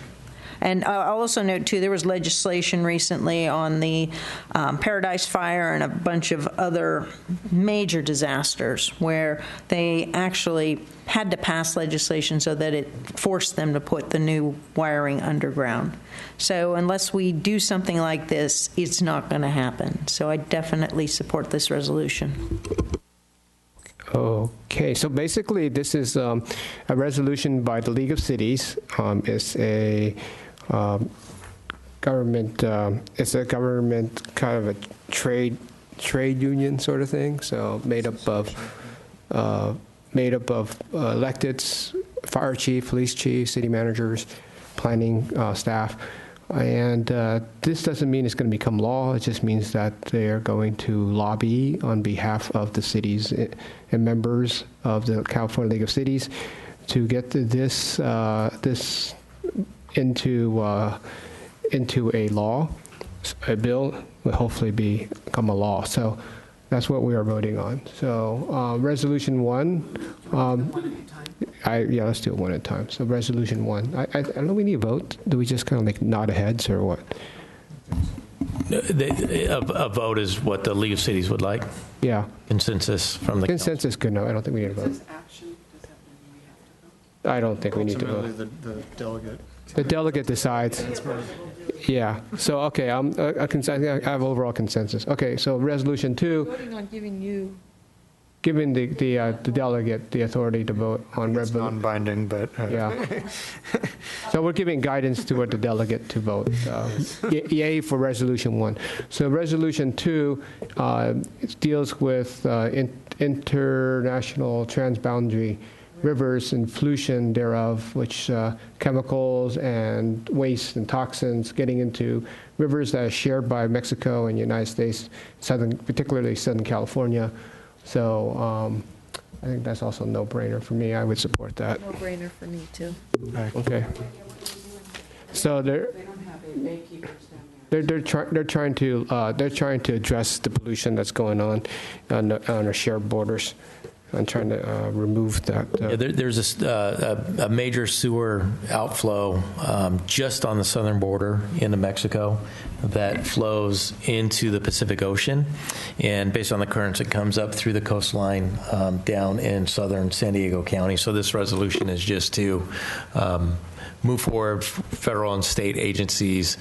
And I'll also note, too, there was legislation recently on the Paradise Fire and a bunch of other major disasters where they actually had to pass legislation so that it forced them to put the new wiring underground. So unless we do something like this, it's not going to happen. So I definitely support this resolution. Okay, so basically this is a resolution by the League of Cities. It's a government, it's a government kind of a trade union sort of thing. So made up of electeds, fire chief, police chief, city managers, planning staff. And this doesn't mean it's going to become law. It just means that they're going to lobby on behalf of the cities and members of the California League of Cities to get this into a law. A bill will hopefully become a law. So that's what we are voting on. So resolution 1. Let's do it one at a time. So resolution 1. I don't know, we need a vote. Do we just kind of like nod our heads or what? A vote is what the League of Cities would like? Yeah. Consensus from the Consensus, good. No, I don't think we need a vote. I don't think we need to vote. The delegate. The delegate decides. Yeah. So, okay, I think I have overall consensus. Okay, so resolution 2. Voting on Giving the delegate the authority to vote on It's non-binding, but yeah. So we're giving guidance to the delegate to vote. Yay for resolution 1. So resolution 2 deals with international transboundary rivers and pollution thereof, which chemicals and waste and toxins getting into rivers that are shared by Mexico and the United States, particularly Southern California. So I think that's also a no-brainer for me. I would support that. No-brainer for me, too. Okay. So they're trying to address the pollution that's going on our shared borders. I'm trying to remove that. There's a major sewer outflow just on the southern border into Mexico that flows into the Pacific Ocean. And based on the currents, it comes up through the coastline down in southern San Diego County. So this resolution is just to move forward federal and state agencies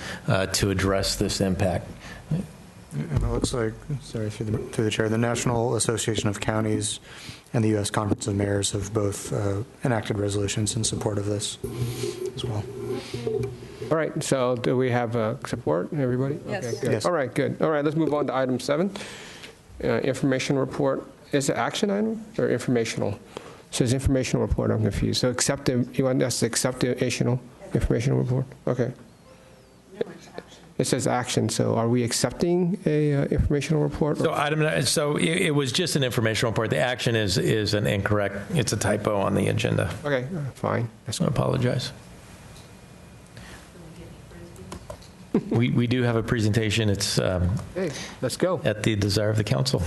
to address this impact. And it looks like, sorry, through the chair, the National Association of Counties and the U.S. Conference of Mayors have both enacted resolutions in support of this as well. All right, so do we have support, everybody? Yes. Okay, good. Yes. All right, good. All right, let's move on to item 7. Information report. Is it action item or informational? It says informational report, I'm confused. So you want us to accept the informational report? Okay. It says action, so are we accepting a informational report? So it was just an informational report. The action is an incorrect, it's a typo on the agenda. Okay, fine. I apologize. We do have a presentation. It's hey, let's go. At the desire of the council.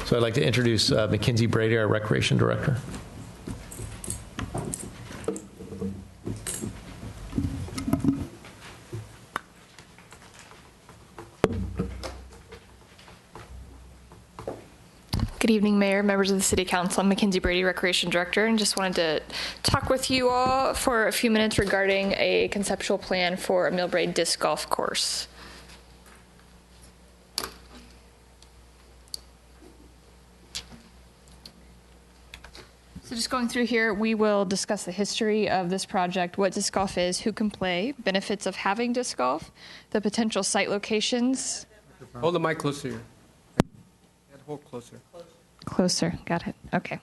So I'd like to introduce Mackenzie Brady, our Recreation Director. Good evening, Mayor, members of the City Council. I'm Mackenzie Brady, Recreation Director, and just wanted to talk with you all for a few minutes regarding a conceptual plan for a Millbrae disc golf course. So just going through here, we will discuss the history of this project, what disc golf is, who can play, benefits of having disc golf, the potential site locations. Hold the mic closer here. Hold closer. Closer, got it. Okay.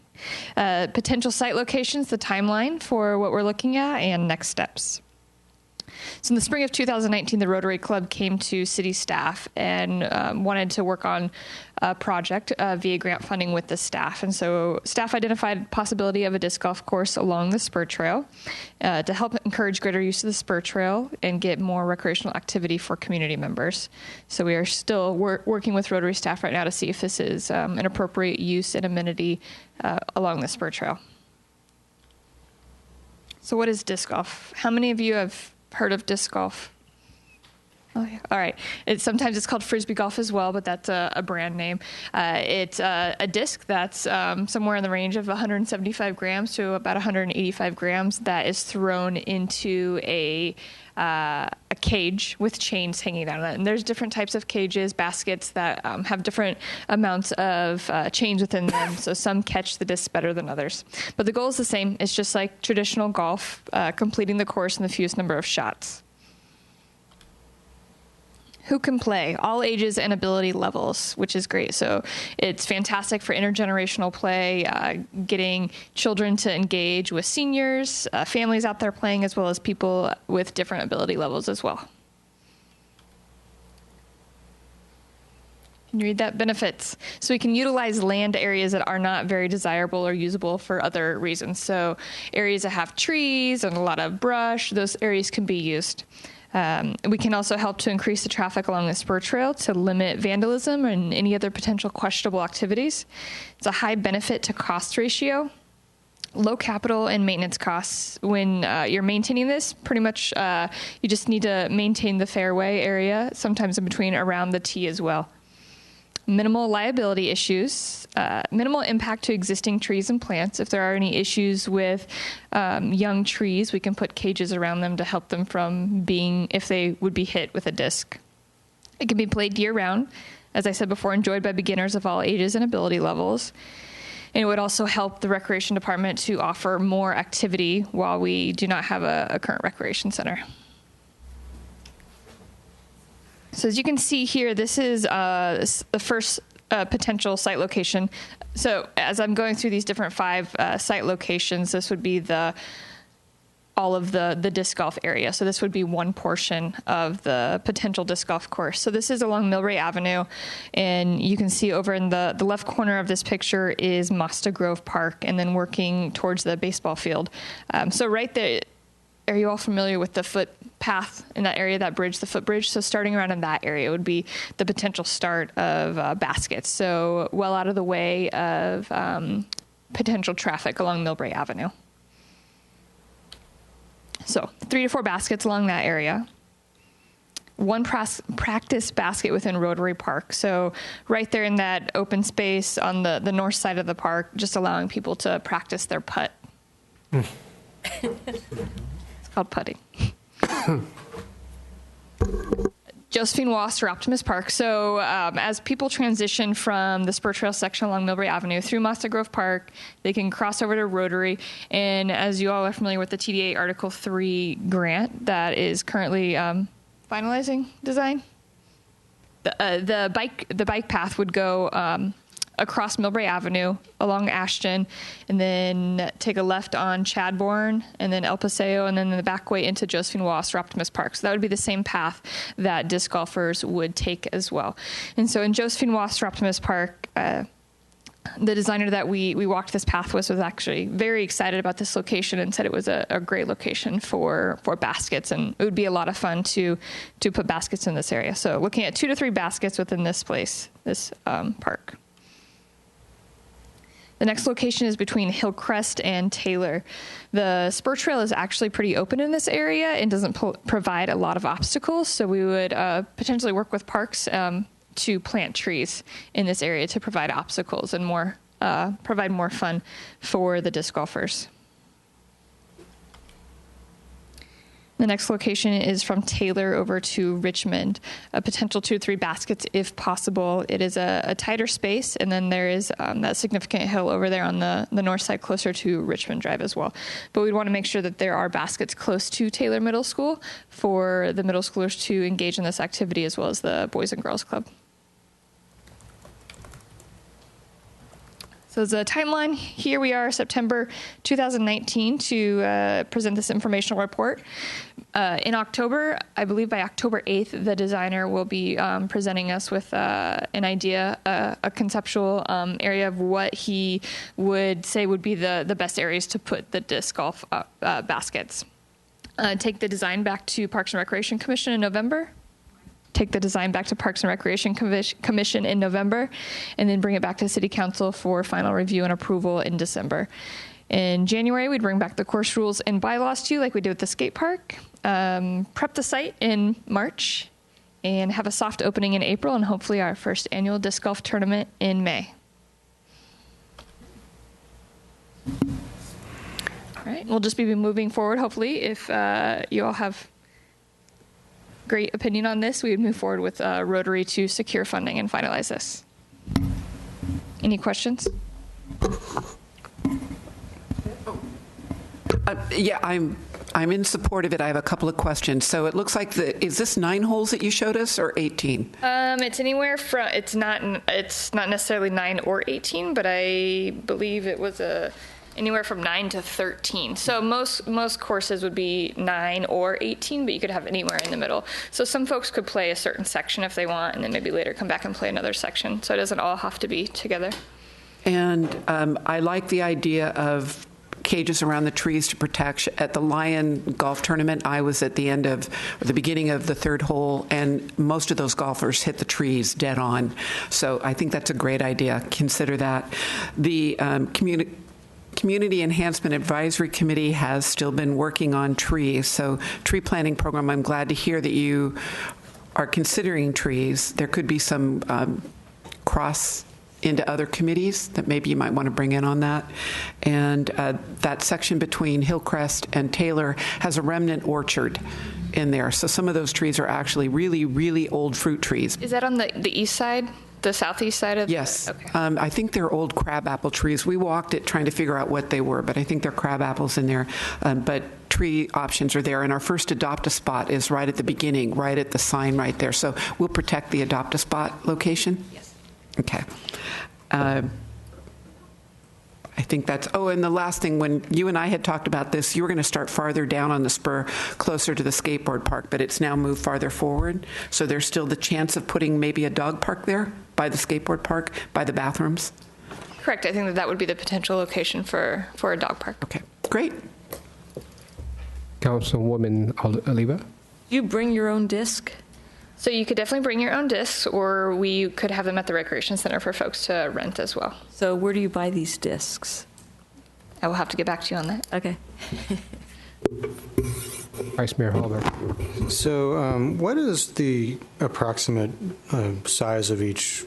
Potential site locations, the timeline for what we're looking at, and next steps. So in the spring of 2019, the Rotary Club came to city staff and wanted to work on a project via grant funding with the staff. And so staff identified possibility of a disc golf course along the spur trail to help encourage greater use of the spur trail and get more recreational activity for community members. So we are still working with Rotary staff right now to see if this is an appropriate use and amenity along the spur trail. So what is disc golf? How many of you have heard of disc golf? Oh, yeah. All right. Sometimes it's called frisbee golf as well, but that's a brand name. It's a disc that's somewhere in the range of 175 grams to about 185 grams that is thrown into a cage with chains hanging down it. And there's different types of cages, baskets that have different amounts of chains within them. So some catch the disc better than others. But the goal is the same. It's just like traditional golf, completing the course in the fewest number of shots. Who can play? All ages and ability levels, which is great. So it's fantastic for intergenerational play, getting children to engage with seniors, families out there playing, as well as people with different ability levels as well. Can you read that? Benefits. So we can utilize land areas that are not very desirable or usable for other reasons. So areas that have trees and a lot of brush, those areas can be used. We can also help to increase the traffic along the spur trail to limit vandalism and any other potential questionable activities. It's a high benefit to cost ratio. Low capital and maintenance costs. When you're maintaining this, pretty much you just need to maintain the fairway area, sometimes in between around the tee as well. Minimal liability issues, minimal impact to existing trees and plants. If there are any issues with young trees, we can put cages around them to help them from being, if they would be hit with a disc. It can be played year-round, as I said before, enjoyed by beginners of all ages and ability levels. And it would also help the Recreation Department to offer more activity while we do not have a current recreation center. So as you can see here, this is the first potential site location. So as I'm going through these different 5 site locations, this would be all of the disc golf area. So this would be one portion of the potential disc golf course. So this is along Millbrae Avenue, and you can see over in the left corner of this picture is Mosta Grove Park, and then working towards the baseball field. So right there, are you all familiar with the footpath in that area, that bridge, the footbridge? So starting around in that area would be the potential start of baskets. So well out of the way of potential traffic along Millbrae Avenue. So 3 to 4 baskets along that area. 1 practice basket within Rotary Park. So right there in that open space on the north side of the park, just allowing people to practice their putt. Called putting. Josephine Wass or Optimist Park. So as people transition from the spur trail section along Millbrae Avenue through Mosta Grove Park, they can cross over to Rotary. And as you all are familiar with the TDA Article 3 grant that is currently finalizing design, the bike path would go across Millbrae Avenue, along Ashton, and then take a left on Chadbourne, and then El Paseo, and then the back way into Josephine Wass or Optimist Park. So that would be the same path that disc golfers would take as well. And so in Josephine Wass or Optimist Park, the designer that we walked this path with was actually very excited about this location and said it was a great location for baskets, and it would be a lot of fun to put baskets in this area. So looking at 2 to 3 baskets within this place, this park. The next location is between Hillcrest and Taylor. The spur trail is actually pretty open in this area and doesn't provide a lot of obstacles, so we would potentially work with parks to plant trees in this area to provide obstacles and provide more fun for the disc golfers. The next location is from Taylor over to Richmond, a potential 2 to 3 baskets if possible. It is a tighter space, and then there is that significant hill over there on the north side closer to Richmond Drive as well. But we'd want to make sure that there are baskets close to Taylor Middle School for the middle schoolers to engage in this activity, as well as the Boys and Girls Club. So the timeline, here we are, September 2019, to present this informational report. In October, I believe by October 8th, the designer will be presenting us with an idea, a conceptual area of what he would say would be the best areas to put the disc golf baskets. Take the design back to Parks and Recreation Commission in November. Take the design back to Parks and Recreation Commission in November, and then bring it back to City Council for final review and approval in December. In January, we'd bring back the course rules and bylaws to you like we did with the skate park, prep the site in March, and have a soft opening in April, and hopefully our first annual disc golf tournament in May. All right, we'll just be moving forward, hopefully. If you all have great opinion on this, we would move forward with Rotary to secure funding and finalize this. Any questions? Yeah, I'm I'm in support of it. I have a couple of questions. So it looks like is this 9 holes that you showed us, or 18? It's anywhere from, it's not necessarily 9 or 18, but I believe it was anywhere from 9 to 13. So most courses would be 9 or 18, but you could have anywhere in the middle. So some folks could play a certain section if they want, and then maybe later come back and play another section. So it doesn't all have to be together. And I like the idea of cages around the trees to protect. At the Lion Golf Tournament, I was at the beginning of the 3rd hole, and most of those golfers hit the trees dead on. So I think that's a great idea. Consider that. The Community Enhancement Advisory Committee has still been working on trees. So tree planting program, I'm glad to hear that you are considering trees. There could be some cross into other committees that maybe you might want to bring in on that. And that section between Hillcrest and Taylor has a remnant orchard in there. So some of those trees are actually really, really old fruit trees. Is that on the east side? The southeast side of Yes. Okay. I think they're old crabapple trees. We walked it trying to figure out what they were, but I think they're crabapples in there. But tree options are there, and our first Adopt-A-Spot is right at the beginning, right at the sign right there. So we'll protect the Adopt-A-Spot location? Yes. Okay. I think that's, and the last thing, when you and I had talked about this, you were going to start farther down on the spur, closer to the skateboard park, but it's now moved farther forward. So there's still the chance of putting maybe a dog park there by the skateboard park, by the bathrooms? Correct. I think that would be the potential location for a dog park. Okay, great. Councilwoman Oliva? You bring your own disc? So you could definitely bring your own discs, or we could have them at the Recreation Center for folks to rent as well. So where do you buy these discs? I will have to get back to you on that. Okay. Vice Mayor Holder. So what is the approximate size of each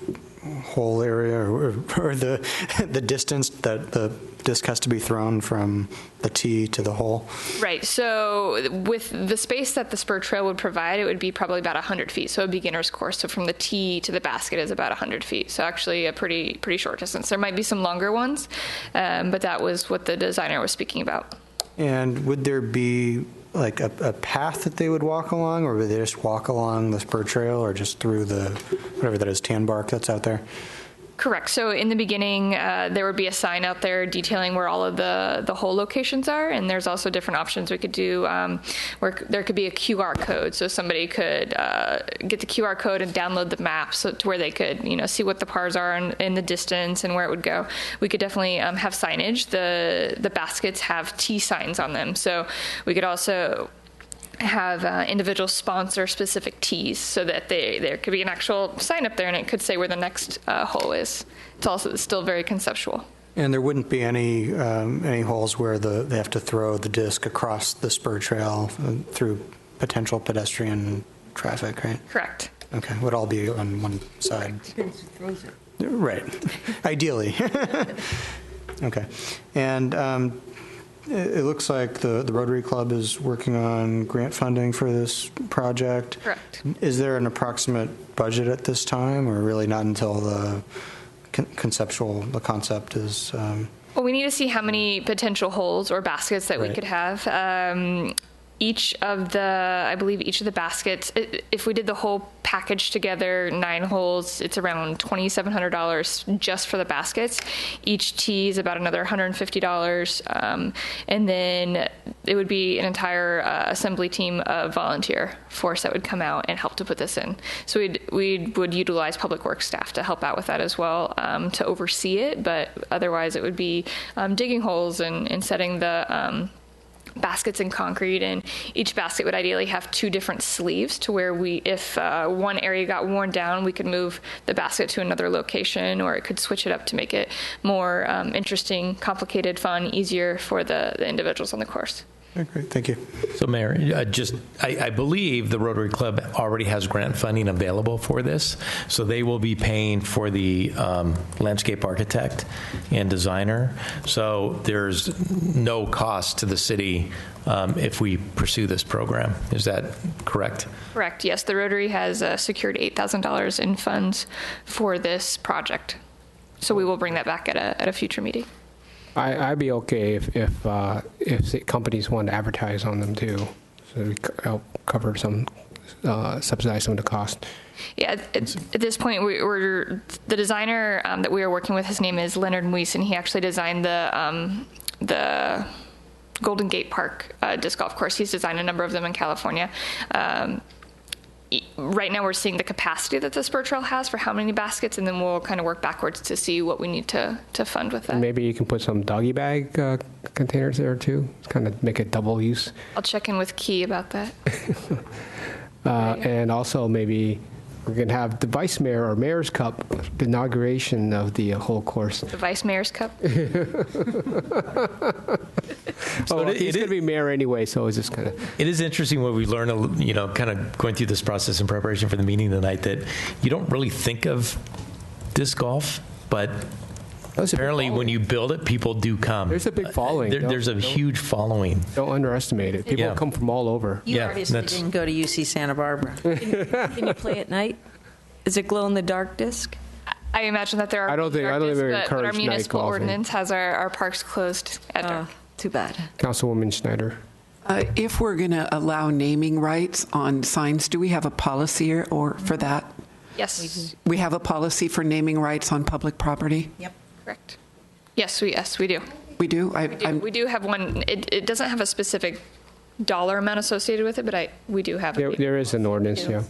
hole area, or the distance that the disc has to be thrown from the tee to the hole? Right. So with the space that the spur trail would provide, it would be probably about 100 feet. So a beginner's course. So from the tee to the basket is about 100 feet. So actually a pretty short distance. There might be some longer ones, but that was what the designer was speaking about. And would there be like a path that they would walk along, or would they just walk along the spur trail, or just through the, whatever that is, tan bark that's out there? Correct. So in the beginning, there would be a sign out there detailing where all of the hole locations are, and there's also different options we could do where there could be a QR code, so somebody could get the QR code and download the map, so to where they could see what the pars are in the distance and where it would go. We could definitely have signage. The baskets have T signs on them, so we could also have individual sponsor specific tees, so that there could be an actual sign up there and it could say where the next hole is. It's also still very conceptual. And there wouldn't be any holes where they have to throw the disc across the spur trail through potential pedestrian traffic, right? Correct. Okay, would all be on one side. Depends who throws it. Right, ideally. Okay, and it looks like the Rotary Club is working on grant funding for this project. Correct. Is there an approximate budget at this time, or really not until the concept is? Well, we need to see how many potential holes or baskets that we could have. I believe each of the baskets, if we did the whole package together, 9 holes, it's around $2,700 just for the baskets. Each tee is about another $150. And then it would be an entire assembly team of volunteer force that would come out and help to put this in. So we would utilize public works staff to help out with that as well, to oversee it. But otherwise it would be digging holes and setting the baskets in concrete, and each basket would ideally have 2 different sleeves, to where if one area got worn down, we could move the basket to another location, or it could switch it up to make it more interesting, complicated, fun, easier for the individuals on the course. Okay, great, thank you. So, Mayor, I believe the Rotary Club already has grant funding available for this, so they will be paying for the landscape architect and designer. So there's no cost to the city if we pursue this program. Is that correct? Correct, yes. The Rotary has secured $8,000 in funds for this project. So we will bring that back at a future meeting. I'd be okay if the companies want to advertise on them too, so we help cover some, subsidize some of the cost. Yeah, at this point, we're the designer that we are working with. His name is Leonard Muis, and he actually designed the Golden Gate Park disc golf course. He's designed a number of them in California. Right now, we're seeing the capacity that the spur trail has for how many baskets, and then we'll kind of work backwards to see what we need to fund with that. Maybe you can put some doggy bag containers there too, kind of make it double use. I'll check in with Key about that. And also maybe we're going to have the Vice Mayor or Mayor's Cup, the inauguration of the whole course. The Vice Mayor's Cup? He's going to be mayor anyway, so it's just kind of... It is interesting what we learned, kind of going through this process in preparation for the meeting tonight, that you don't really think of disc golf, but apparently when you build it, people do come. There's a big following. There's a huge following. Don't underestimate it. People come from all over. You obviously didn't go to UC Santa Barbara. Can you play at night? Is it glow-in-the-dark disc? I imagine that there are. I don't think we encourage but our night municipal golfing. ordinance has our parks closed at dark. Too bad. Councilwoman Schneider. If we're going to allow naming rights on signs, do we have a policy or for that? Yes. We have a policy for naming rights on public property? Yep. Correct. Yes, we do. We do? We do have one. It doesn't have a specific dollar amount associated with it, but we do have it. There is an ordinance, yeah.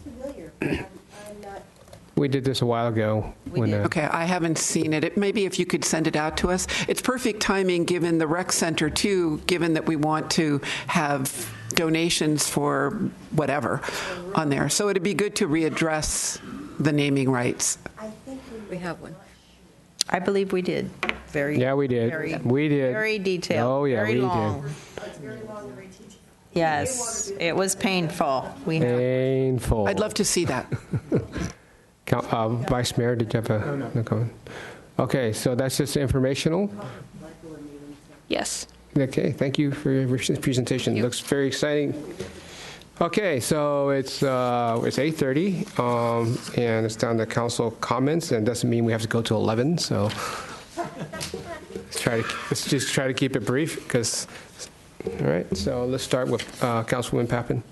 We did this a while ago. Okay, I haven't seen it. Maybe if you could send it out to us. It's perfect timing given the rec center too, given that we want to have donations for whatever on there. So it'd be good to readdress the naming rights. We have one. I believe we did. Yeah, we did. We did. Very detailed. Oh, yeah, very we long. did. Yes, it was painful. Painful. I'd love to see that. Vice Mayor, did you have a comment? Okay, so that's just informational? Yes. Okay, thank you for your presentation. It looks very exciting. Okay, so it's 8:30, and it's down to council comments, and it doesn't mean we have to go to 11, so let's just try to keep it brief, because, all right, so let's start with Councilwoman Pappen.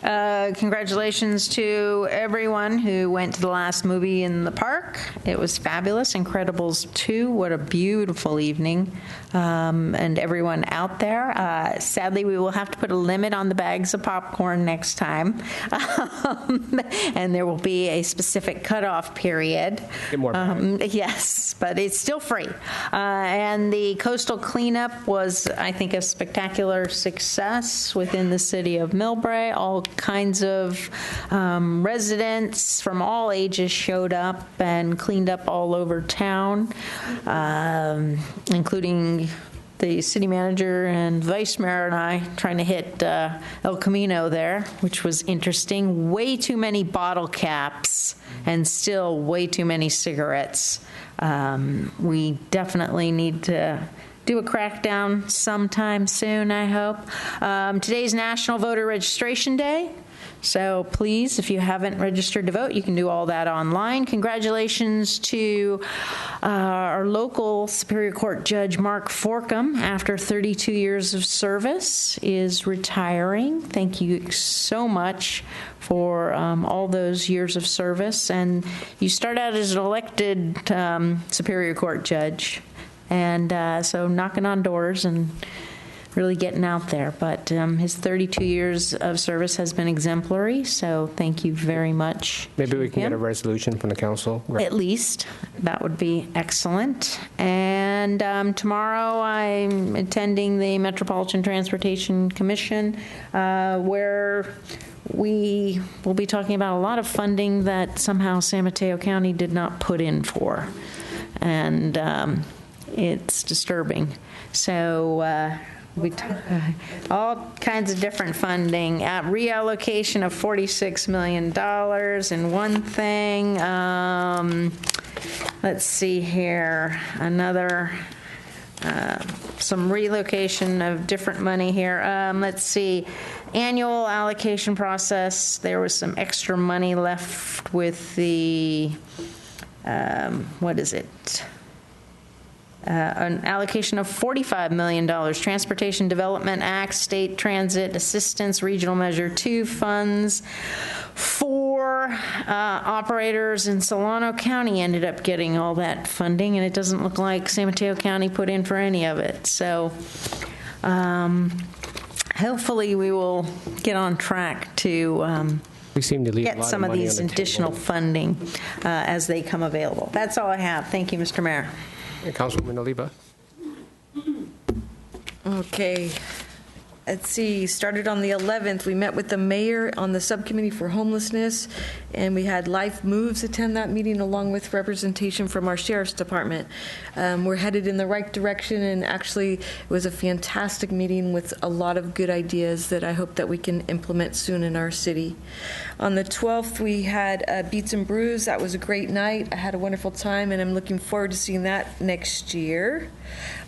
Congratulations to everyone who went to the last movie in the park. It was fabulous. Incredibles 2. What a beautiful evening. And everyone out there. Sadly, we will have to put a limit on the bags of popcorn next time. And there will be a specific cutoff period. Get more yes, but it's still free. And the coastal cleanup was, I think, a spectacular success within the city of Millbrae. All kinds of residents from all ages showed up and cleaned up all over town, including the city manager and vice mayor and I trying to hit El Camino there, which was interesting. Way too many bottle caps and still way too many cigarettes. We definitely need to do a crackdown sometime soon, I hope. Today's National Voter Registration Day. So please, if you haven't registered to vote, you can do all that online. Congratulations to our local Superior Court Judge Mark Forkham, after 32 years of service, is retiring. Thank you so much for all those years of service. And you start out as an elected Superior Court judge, and so knocking on doors and really getting out there. But his 32 years of service has been exemplary, so thank you very much. Maybe we can get a resolution from the council. At least. That would be excellent. And tomorrow I'm attending the Metropolitan Transportation Commission, where we will be talking about a lot of funding that somehow San Mateo County did not put in for. And it's disturbing. So all kinds of different funding, reallocation of $46 million in one thing. Let's see here, another, some relocation of different money here. Let's see, annual allocation process. There was some extra money left with the, what is it? an allocation of $45 million, Transportation Development Act, State Transit Assistance, Regional Measure 2 funds. 4 operators in Solano County ended up getting all that funding, and it doesn't look like San Mateo County put in for any of it. So hopefully we will get on track to we seem to leave a get lot some of money these on the additional table. funding as they come available. That's all I have. Thank you, Mr. Mayor. Councilwoman Oliva. Okay. Let's see, started on the 11th. We met with the mayor on the subcommittee for homelessness, and we had Life Moves attend that meeting along with representation from our sheriff's department. We're headed in the right direction, and actually it was a fantastic meeting with a lot of good ideas that I hope that we can implement soon in our city. On the 12th, we had Beats and Brews. That was a great night. I had a wonderful time, and I'm looking forward to seeing that next year.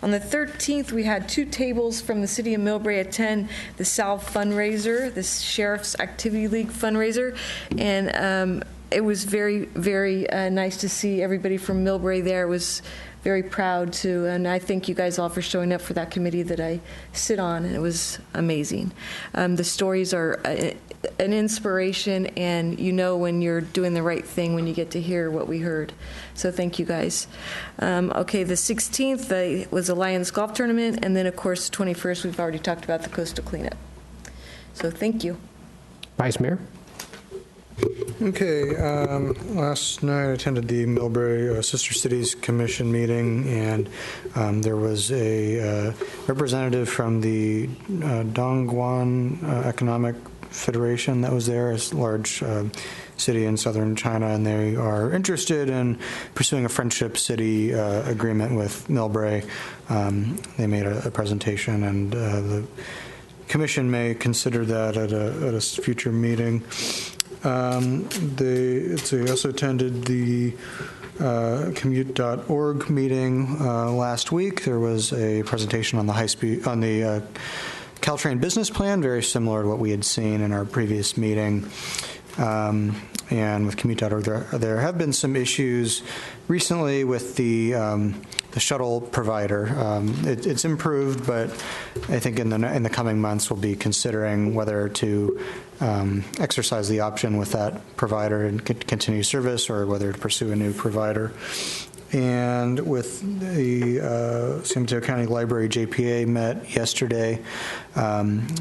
On the 13th, we had 2 tables from the city of Millbrae attend the Sal fundraiser, the Sheriff's Activity League fundraiser, and it was very, very nice to see everybody from Millbrae there. It was very proud to, and I thank you guys all for showing up for that committee that I sit on, and it was amazing. The stories are an inspiration, and you know when you're doing the right thing when you get to hear what we heard. So thank you guys. Okay, the 16th was a Lions golf tournament, and then of course the 21st we've already talked about the coastal cleanup. So thank you. Vice Mayor. Okay, last night I attended the Millbrae Sister Cities Commission meeting, and there was a representative from the Dongguan Economic Federation that was there, a large city in southern China, and they are interested in pursuing a friendship city agreement with Millbrae. They made a presentation, and the commission may consider that at a future meeting. They also attended the commute.org meeting last week. There was a presentation on the Caltrain business plan, very similar to what we had seen in our previous meeting. And with commute.org, there have been some issues recently with the shuttle provider. It's improved, but I think in the coming months we'll be considering whether to exercise the option with that provider and continue service, or whether to pursue a new provider. And with the San Mateo County Library JPA met yesterday.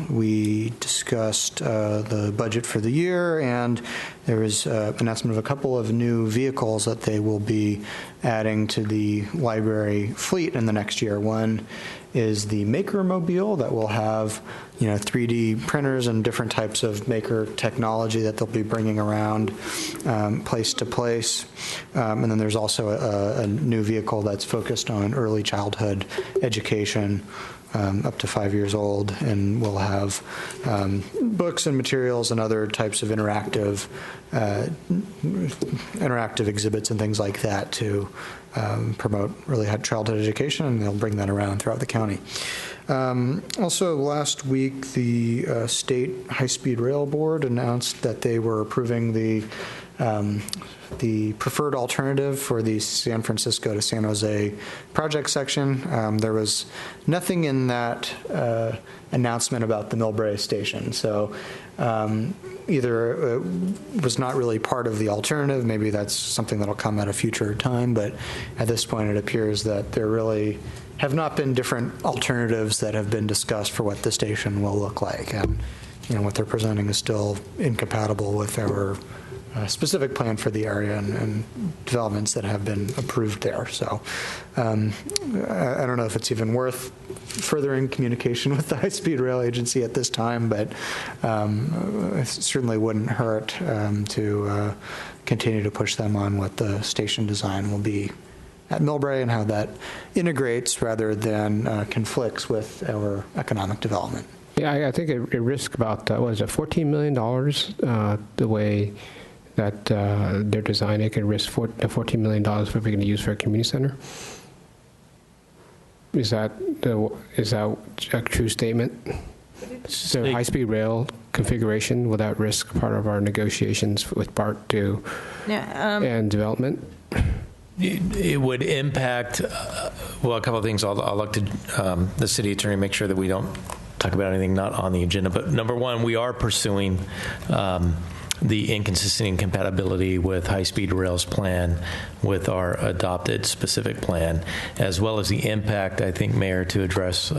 We discussed the budget for the year, and there was an announcement of a couple of new vehicles that they will be adding to the library fleet in the next year. One is the Maker Mobile that will have 3D printers and different types of maker technology that they'll be bringing around place to place. And then there's also a new vehicle that's focused on early childhood education up to 5 years old, and will have books and materials and other types of interactive exhibits and things like that to promote early childhood education, and they'll bring that around throughout the county. Also, last week, the State High-Speed Rail Board announced that they were approving the preferred alternative for the San Francisco to San Jose project section. There was nothing in that announcement about the Millbrae station, so either it was not really part of the alternative. Maybe that's something that'll come at a future time, but at this point it appears that there really have not been different alternatives that have been discussed for what the station will look like, and what they're presenting is still incompatible with our specific plan for the area and developments that have been approved there. So I don't know if it's even worth furthering communication with the High-Speed Rail Agency at this time, but it certainly wouldn't hurt to continue to push them on what the station design will be at Millbrae and how that integrates rather than conflicts with our economic development. Yeah, I think it risked about, $14 million the way that they're designed. It could risk $14 million if we're going to use for a community center. Is that a true statement? So high-speed rail configuration, will that risk part of our negotiations with BART and development? it would impact, well, a couple of things. I'll look to the city attorney, make sure that we don't talk about anything not on the agenda. But number one, we are pursuing the inconsistency and compatibility with high-speed rail's plan with our adopted specific plan, as well as the impact, I think, Mayor, to address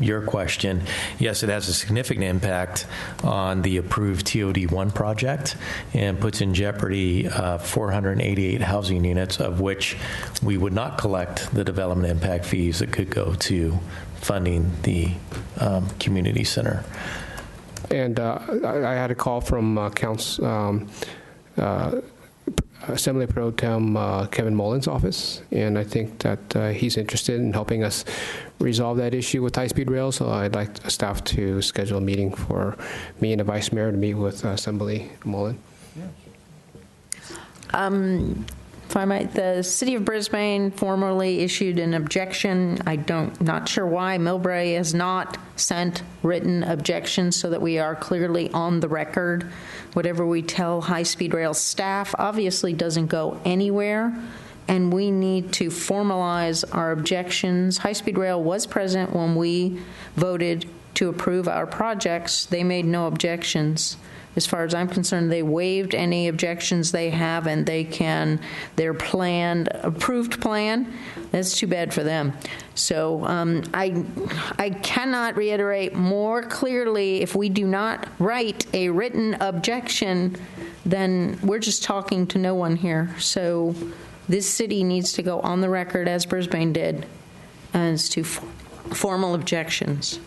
your question. Yes, it has a significant impact on the approved TOD1 project and puts in jeopardy 488 housing units, of which we would not collect the development impact fees that could go to funding the community center. And I had a call from Assembly Pro Tem Kevin Mullen's office, and I think that he's interested in helping us resolve that issue with high-speed rail. So I'd like staff to schedule a meeting for me and the Vice Mayor to meet with Assembly Mullen. If I might, the City of Brisbane formally issued an objection. Not sure why. Millbrae has not sent written objections so that we are clearly on the record. Whatever we tell high-speed rail staff obviously doesn't go anywhere, and we need to formalize our objections. High-speed rail was present when we voted to approve our projects. They made no objections. As far as I'm concerned, they waived any objections they have, and their approved plan, that's too bad for them. So I cannot reiterate more clearly, if we do not write a written objection, then we're just talking to no one here. So this city needs to go on the record, as Brisbane did, as to formal objections.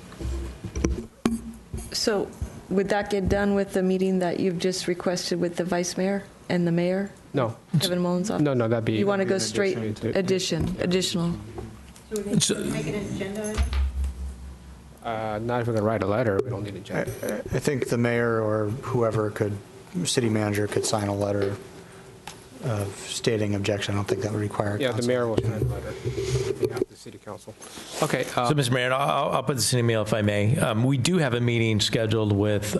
So would that get done with the meeting that you've just requested with the Vice Mayor and the Mayor? No. Kevin Mullen's office? No, that'd be... You want to go straight additional? So we make it an agenda item? Not if we're going to write a letter. We don't need an agenda. I think the mayor or whoever city manager could sign a letter stating objection. I don't think that would require Yeah, the mayor will sign a letter on behalf of the city council. Okay. So, Mr. Mayor, I'll put this in email if I may. We do have a meeting scheduled with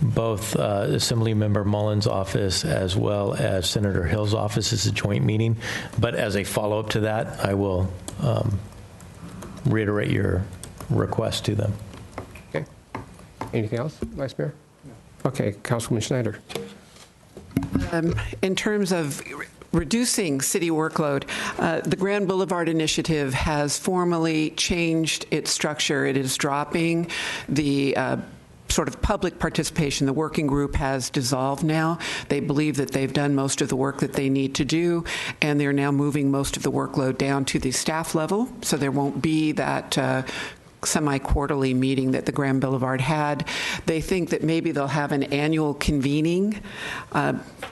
both Assembly Member Mullen's office as well as Senator Hill's office. It's a joint meeting. But as a follow-up to that, I will reiterate your request to them. Okay. Anything else, Vice Mayor? No. Okay, Councilwoman Schneider. In terms of reducing city workload, the Grand Boulevard Initiative has formally changed its structure. It is dropping the sort of public participation. The working group has dissolved now. They believe that they've done most of the work that they need to do, and they're now moving most of the workload down to the staff level, so there won't be that semi-quarterly meeting that the Grand Boulevard had. They think that maybe they'll have an annual convening,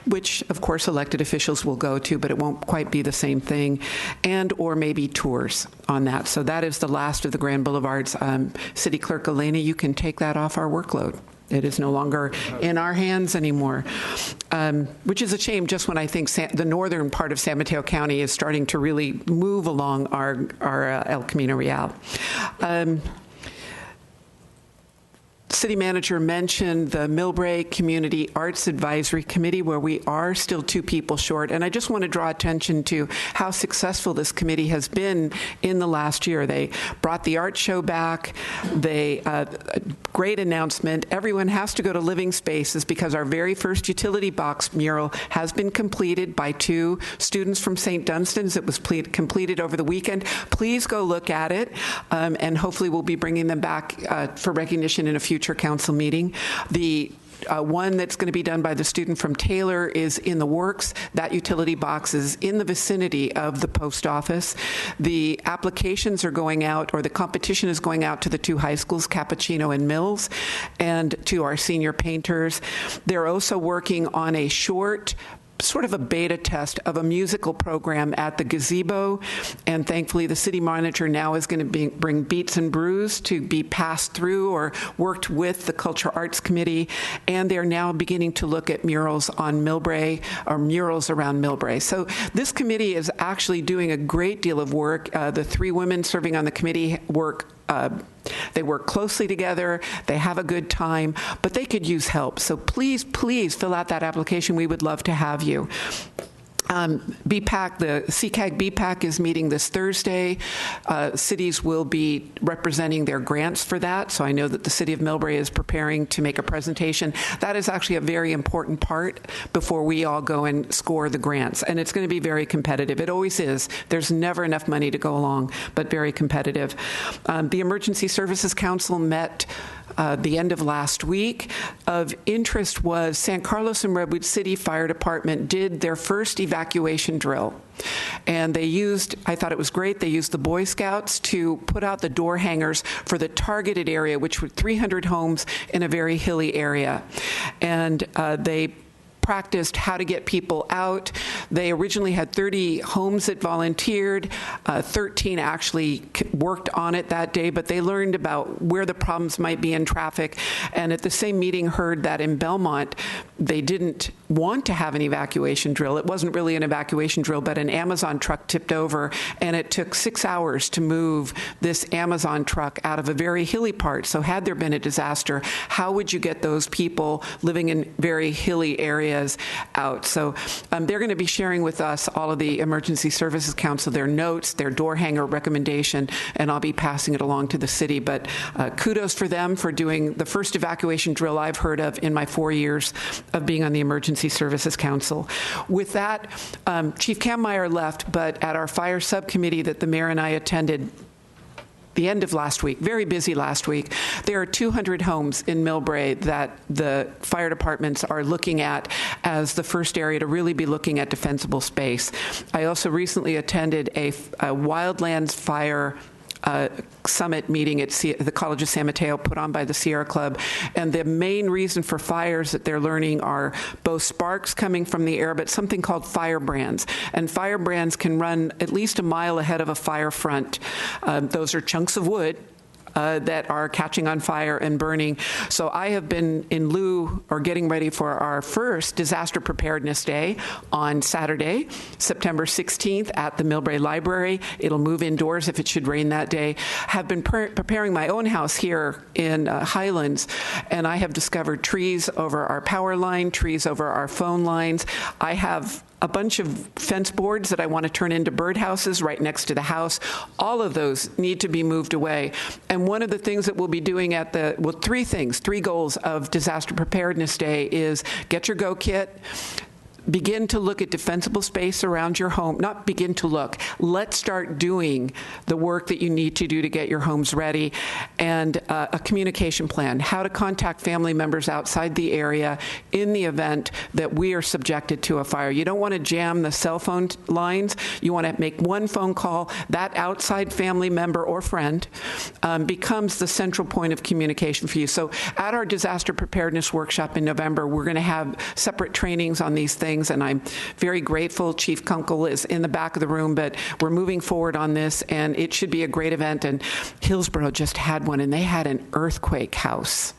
which, of course, elected officials will go to, but it won't quite be the same thing, and or maybe tours on that. So that is the last of the Grand Boulevards. City Clerk Elena, you can take that off our workload. It is no longer in our hands anymore, which is a shame just when I think the northern part of San Mateo County is starting to really move along our El Camino Real. City Manager mentioned the Millbrae Community Arts Advisory Committee, where we are still 2 people short. And I just want to draw attention to how successful this committee has been in the last year. They brought the art show back. Great announcement. Everyone has to go to Living Spaces because our very first utility box mural has been completed by 2 students from St. Dunstan's. It was completed over the weekend. Please go look at it, and hopefully we'll be bringing them back for recognition in a future council meeting. The one that's going to be done by the student from Taylor is in the works. That utility box is in the vicinity of the post office. The applications are going out, or the competition is going out to the 2 high schools, Cappuccino and Mills, and to our senior painters. They're also working on a short sort of a beta test of a musical program at the gazebo, and thankfully the city manager now is going to bring Beats and Brews to be passed through or worked with the Cultural Arts Committee, and they're now beginning to look at murals on Millbrae, or murals around Millbrae. So this committee is actually doing a great deal of work. The 3 women serving on the committee they work closely together, they have a good time, but they could use help. So please, please fill out that application. We would love to have you. BPAC, the CCAG BPAC is meeting this Thursday. Cities will be representing their grants for that, so I know that the City of Millbrae is preparing to make a presentation. That is actually a very important part before we all go and score the grants, and it's going to be very competitive. It always is. There's never enough money to go along, but very competitive. The Emergency Services Council met the end of last week. Of interest was San Carlos and Redwood City Fire Department did their first evacuation drill. And they used, I thought it was great, they used the Boy Scouts to put out the door hangers for the targeted area, which were 300 homes in a very hilly area. And they practiced how to get people out. They originally had 30 homes that volunteered. 13 actually worked on it that day, but they learned about where the problems might be in traffic. And at the same meeting heard that in Belmont, they didn't want to have an evacuation drill. It wasn't really an evacuation drill, but an Amazon truck tipped over, and it took 6 hours to move this Amazon truck out of a very hilly part. So had there been a disaster, how would you get those people living in very hilly areas out? So they're going to be sharing with us, all of the Emergency Services Council, their notes, their door hanger recommendation, and I'll be passing it along to the city. But kudos for them for doing the first evacuation drill I've heard of in my 4 years of being on the Emergency Services Council. With that, Chief Kammeier left, but at our fire subcommittee that the mayor and I attended the end of last week, very busy last week, there are 200 homes in Millbrae that the fire departments are looking at as the first area to really be looking at defensible space. I also recently attended a wildlands fire summit meeting at the College of San Mateo put on by the Sierra Club, and the main reason for fires that they're learning are both sparks coming from the air, but something called firebrands. And firebrands can run at least a mile ahead of a fire front. Those are chunks of wood that are catching on fire and burning. So I have been in lieu or getting ready for our first disaster preparedness day on Saturday, September 16th at the Millbrae Library. It'll move indoors if it should rain that day. Have been preparing my own house here in Highlands, and I have discovered trees over our power line, trees over our phone lines. I have a bunch of fence boards that I want to turn into birdhouses right next to the house. All of those need to be moved away. And one of the things that we'll be doing at three goals of Disaster Preparedness Day is get your Go Kit, begin to look at defensible space around your home. Not begin to look. Let's start doing the work that you need to do to get your homes ready, and a communication plan, how to contact family members outside the area in the event that we are subjected to a fire. You don't want to jam the cell phone lines. You want to make one phone call. That outside family member or friend becomes the central point of communication for you. So at our disaster preparedness workshop in November, we're going to have separate trainings on these things, and I'm very grateful. Chief Kunkel is in the back of the room, but we're moving forward on this, and it should be a great event. And Hillsborough just had one, and they had an earthquake house.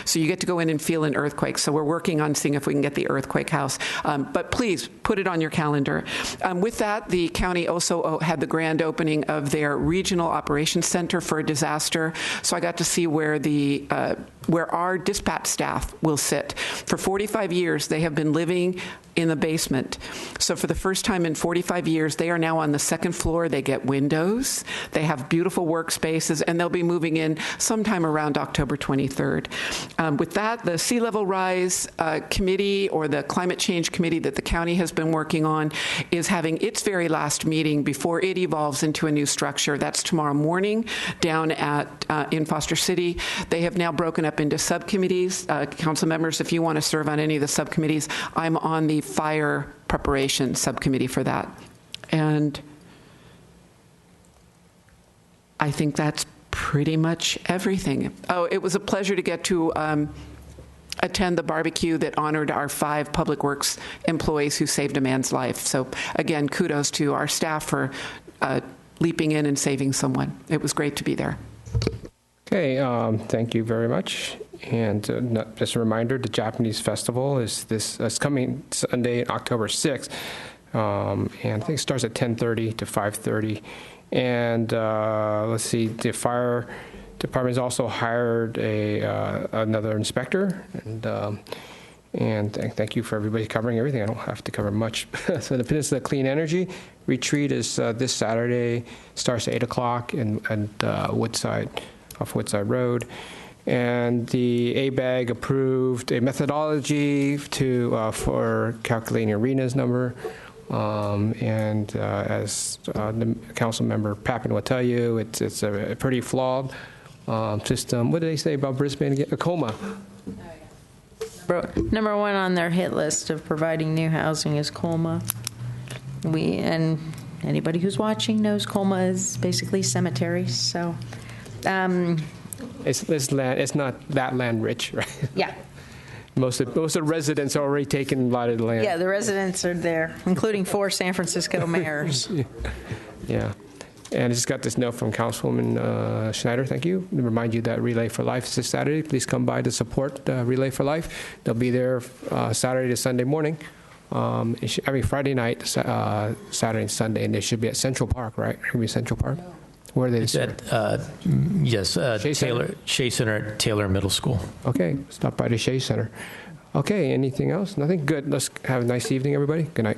So you get to go in and feel an earthquake. So we're working on seeing if we can get the earthquake house. But please put it on your calendar. With that, the county also had the grand opening of their Regional Operations Center for Disaster. So I got to see where our dispatch staff will sit. For 45 years, they have been living in the basement. So for the first time in 45 years, they are now on the second floor. They get windows. They have beautiful workspaces, and they'll be moving in sometime around October 23rd. With that, the Sea Level Rise Committee, or the Climate Change Committee that the county has been working on, is having its very last meeting before it evolves into a new structure. That's tomorrow morning down in Foster City. They have now broken up into subcommittees. Council members, if you want to serve on any of the subcommittees, I'm on the Fire Preparation Subcommittee for that. And I think that's pretty much everything. Oh, it was a pleasure to get to attend the barbecue that honored our 5 Public Works employees who saved a man's life. So again, kudos to our staff for leaping in and saving someone. It was great to be there. Okay, thank you very much. And just a reminder, the Japanese festival is coming Sunday, October 6th, and I think it starts at 10:30 to 5:30. And let's see, the fire department has also hired another inspector, And thank you for everybody covering everything. I don't have to cover much. So the Peninsula Clean Energy Retreat is this Saturday, starts at 8 o'clock in Woodside, off Woodside Road. And the ABAG approved a methodology for calculating ARENA's number. As the council member Pappin will tell you, it's a pretty flawed system. What did they say about Brisbane again? A coma. Number one on their hit list of providing new housing is Colma. And anybody who's watching knows Colma is basically cemeteries. So it's land. It's not that land rich, right? Yeah. Most of the residents are already taken a lot of the land. Yeah, the residents are there, including 4 San Francisco mayors. Yeah. And I just got this note from Councilwoman Schneider, thank you, to remind you that Relay for Life is this Saturday. Please come by to support Relay for Life. They'll be there Saturday to Sunday morning. Friday night, Saturday and Sunday, and they should be at Central Park, right? Should be Central Park? Where are they? Yes, Shea Center at Taylor Middle School. Okay, stop by the Shea Center. Okay, anything else? Nothing? Good. Let's have a nice evening, everybody. Good night.